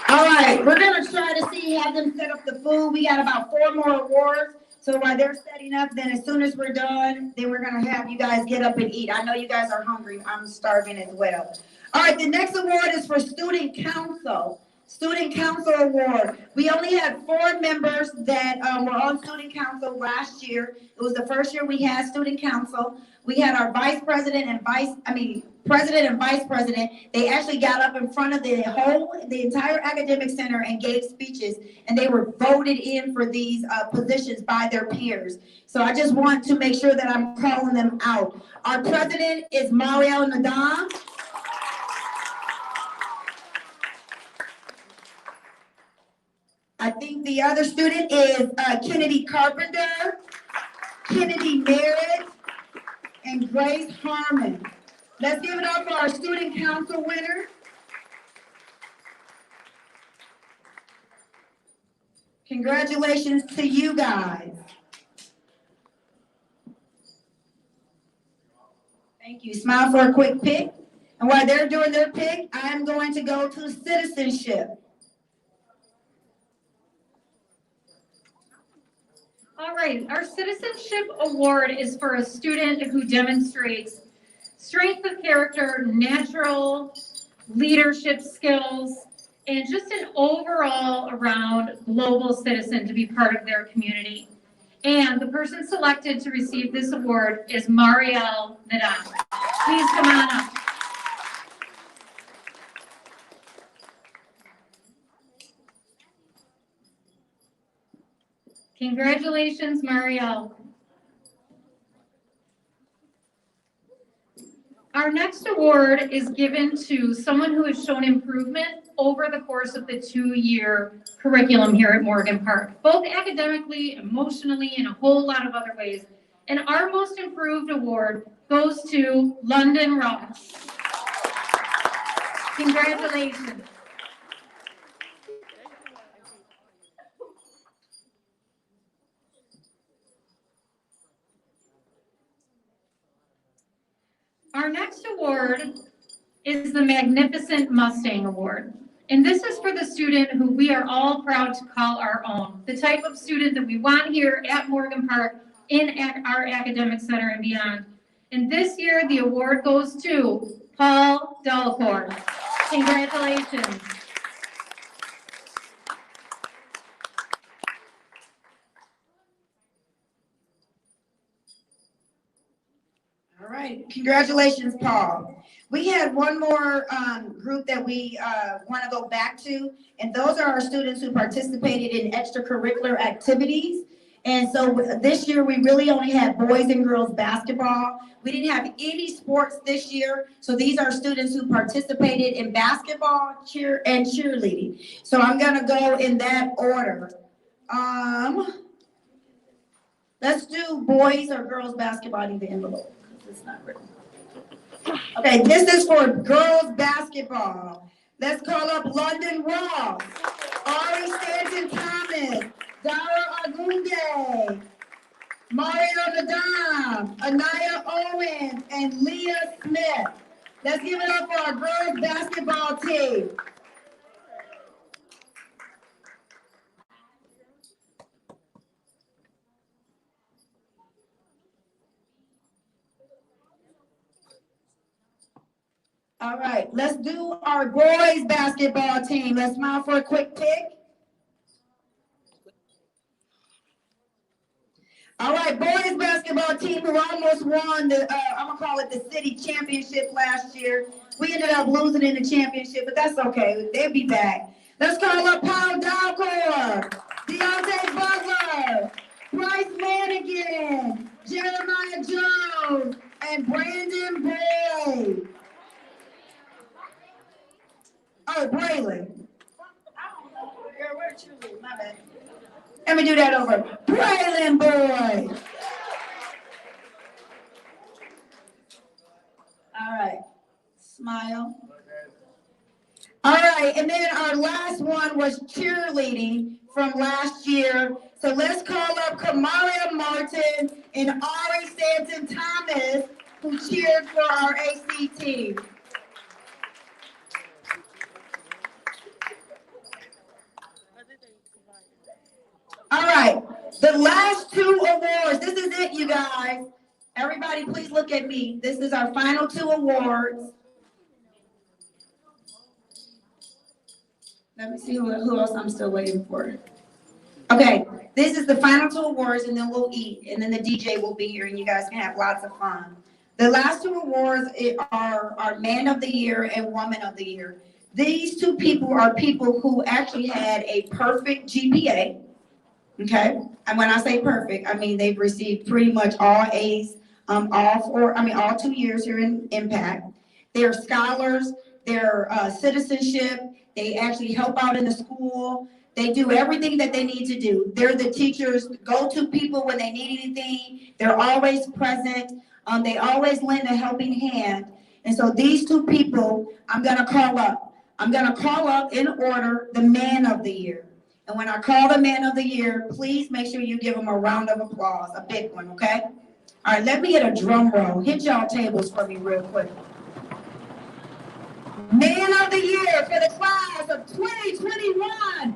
A: All right, we're gonna try to have them set up the food. We got about 4 more awards. So while they're setting up, then as soon as we're done, then we're gonna have you guys get up and eat. I know you guys are hungry. I'm starving as well. All right, the next award is for Student Council. Student Council Award. We only had 4 members that were on Student Council last year. It was the first year we had Student Council. We had our president and vice president. They actually got up in front of the entire academic center and gave speeches, and they were voted in for these positions by their peers. So I just want to make sure that I'm calling them out. Our president is Marielle Nadal. I think the other student is Kennedy Carpenter, Kennedy Merritt, and Grace Harmon. Let's give it up for our Student Council winner. Congratulations to you guys. Thank you. Smile for a quick pick. And while they're doing their pick, I'm going to go to citizenship.
F: All right, our Citizenship Award is for a student who demonstrates strength of character, natural leadership skills, and just an overall around global citizen to be part of their community. And the person selected to receive this award is Marielle Nadal. Please come on up. Congratulations, Marielle. Our next award is given to someone who has shown improvement over the course of the 2-year curriculum here at Morgan Park, both academically, emotionally, and a whole lot of other ways. And our most improved award goes to London Ross. Congratulations. Our next award is the Magnificent Mustang Award. And this is for the student who we are all proud to call our own, the type of student that we want here at Morgan Park in our academic center and beyond. And this year, the award goes to Paul Dalcore. Congratulations.
A: Congratulations, Paul. We had one more group that we want to go back to, and those are our students who participated in extracurricular activities. And so this year, we really only had boys and girls basketball. We didn't have any sports this year. So these are students who participated in basketball, cheer, and cheerleading. So I'm gonna go in that order. Let's do boys or girls basketball in the envelope. It's not written. Okay, this is for girls basketball. Let's call up London Ross, Ari Stanton Thomas, Dara Agunde, Marielle Nadal, Anaya Owens, and Leah Smith. Let's give it up for our girls basketball team. All right, let's do our boys basketball team. Let's smile for a quick pick. All right, boys basketball team who almost won the, I'm gonna call it the city championship last year. We ended up losing in the championship, but that's okay. They'll be back. Let's call up Paul Dalcore, Deontay Butler, Bryce Manigan, Jeremiah Jones, and Brandon Boyd. Oh, Braylon. Girl, where Cheerleading? My bad. Let me do that over. Braylon Boyd. All right. Smile. All right, and then our last one was cheerleading from last year. So let's call up Kamiyah Martin and Ari Stanton Thomas, who cheered for our AC team. All right, the last two awards. This is it, you guys. Everybody, please look at me. This is our final two awards. Let me see who else I'm still waiting for. Okay, this is the final two awards, and then we'll eat, and then the DJ will be here, and you guys can have lots of fun. The last two awards are our Man of the Year and Woman of the Year. These two people are people who actually had a perfect GPA. Okay, and when I say perfect, I mean they've received pretty much all A's, all 2 years here in Impact. They're scholars, they're citizenship, they actually help out in the school, they do everything that they need to do. They're the teachers' go-to people when they need anything, they're always present, they always lend a helping hand. And so these two people, I'm gonna call up. I'm gonna call up in order the Man of the Year. And when I call the Man of the Year, please make sure you give them a round of applause, a big one, okay? All right, let me get a drum roll. Hit y'all tables for me real quick. Man of the Year for the class of 2021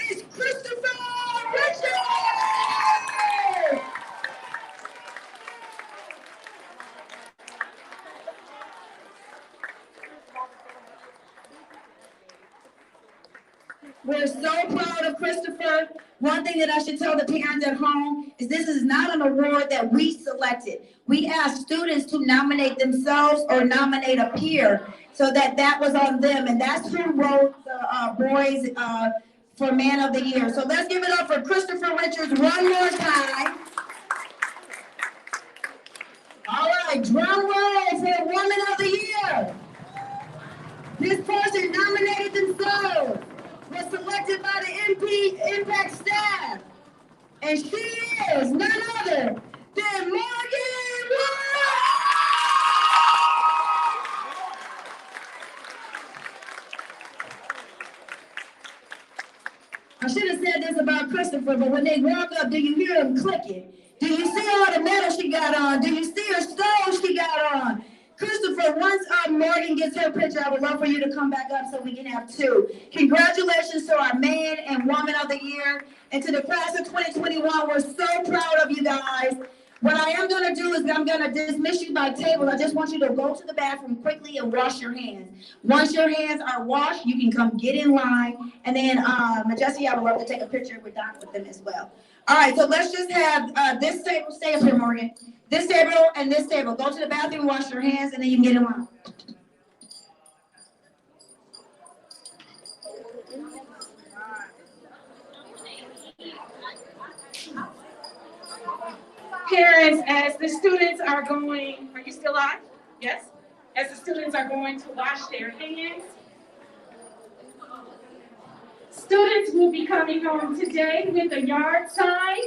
A: is Christopher Richards! We're so proud of Christopher. One thing that I should tell the parents at home is this is not an award that we selected. We asked students to nominate themselves or nominate a peer, so that was on them, and that's who wrote the boys for Man of the Year. So let's give it up for Christopher Richards one more time. All right, drum roll for Woman of the Year. This person nominated themselves, was selected by the Impact staff, and she is none other than Morgan Wiley! I should have said this about Christopher, but when they walk up, do you hear them clicking? Do you see all the medals she got on? Do you see her stones she got on? Christopher, once Morgan gets her picture, I would love for you to come back up so we can have two. Congratulations to our Man and Woman of the Year, and to the class of 2021. We're so proud of you guys. What I am going to do is I'm going to dismiss you by table. I just want you to go to the bathroom quickly and wash your hands. Once your hands are washed, you can come get in line. And then Majesty, I would love to take a picture with Doc with them as well. All right, so let's just have this table, stay up here, Morgan. This table and this table. Go to the bathroom, wash your hands, and then you can get in line.
D: Parents, as the students are going, are you still on? Yes? As the students are going to wash their hands, students will be coming home today with a yard sign,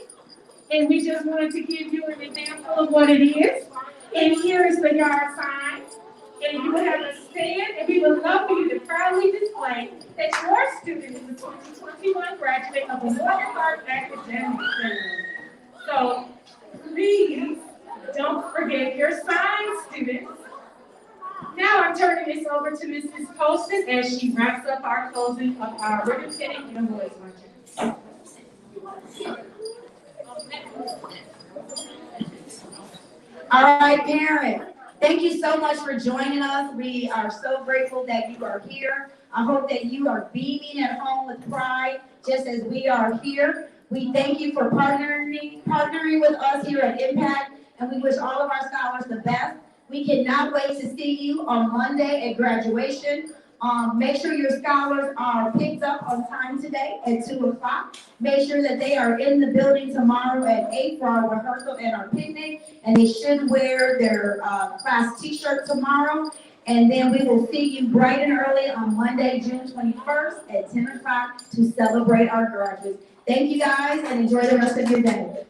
D: and we just wanted to give you an example of what it is. And here is the yard sign, and you have a stand, and we would love for you to proudly display that your student is the 2021 graduate of the Morgan Park Academic Center. So please don't forget your sign, students. Now I'm turning this over to Mrs. Poston as she wraps up our closing of our ribbon cutting and awards luncheon.
A: All right, parents, thank you so much for joining us. We are so grateful that you are here. I hope that you are beaming at home with pride, just as we are here. We thank you for partnering with us here at Impact, and we wish all of our scholars the best. We cannot wait to see you on Monday at graduation. Make sure your scholars are picked up on time today at 2 o'clock. Make sure that they are in the building tomorrow at 8 for our rehearsal and our picnic, and they should wear their class t-shirt tomorrow. And then we will see you bright and early on Monday, June 21st at 10 o'clock to celebrate our graduates. Thank you guys, and enjoy the rest of your day.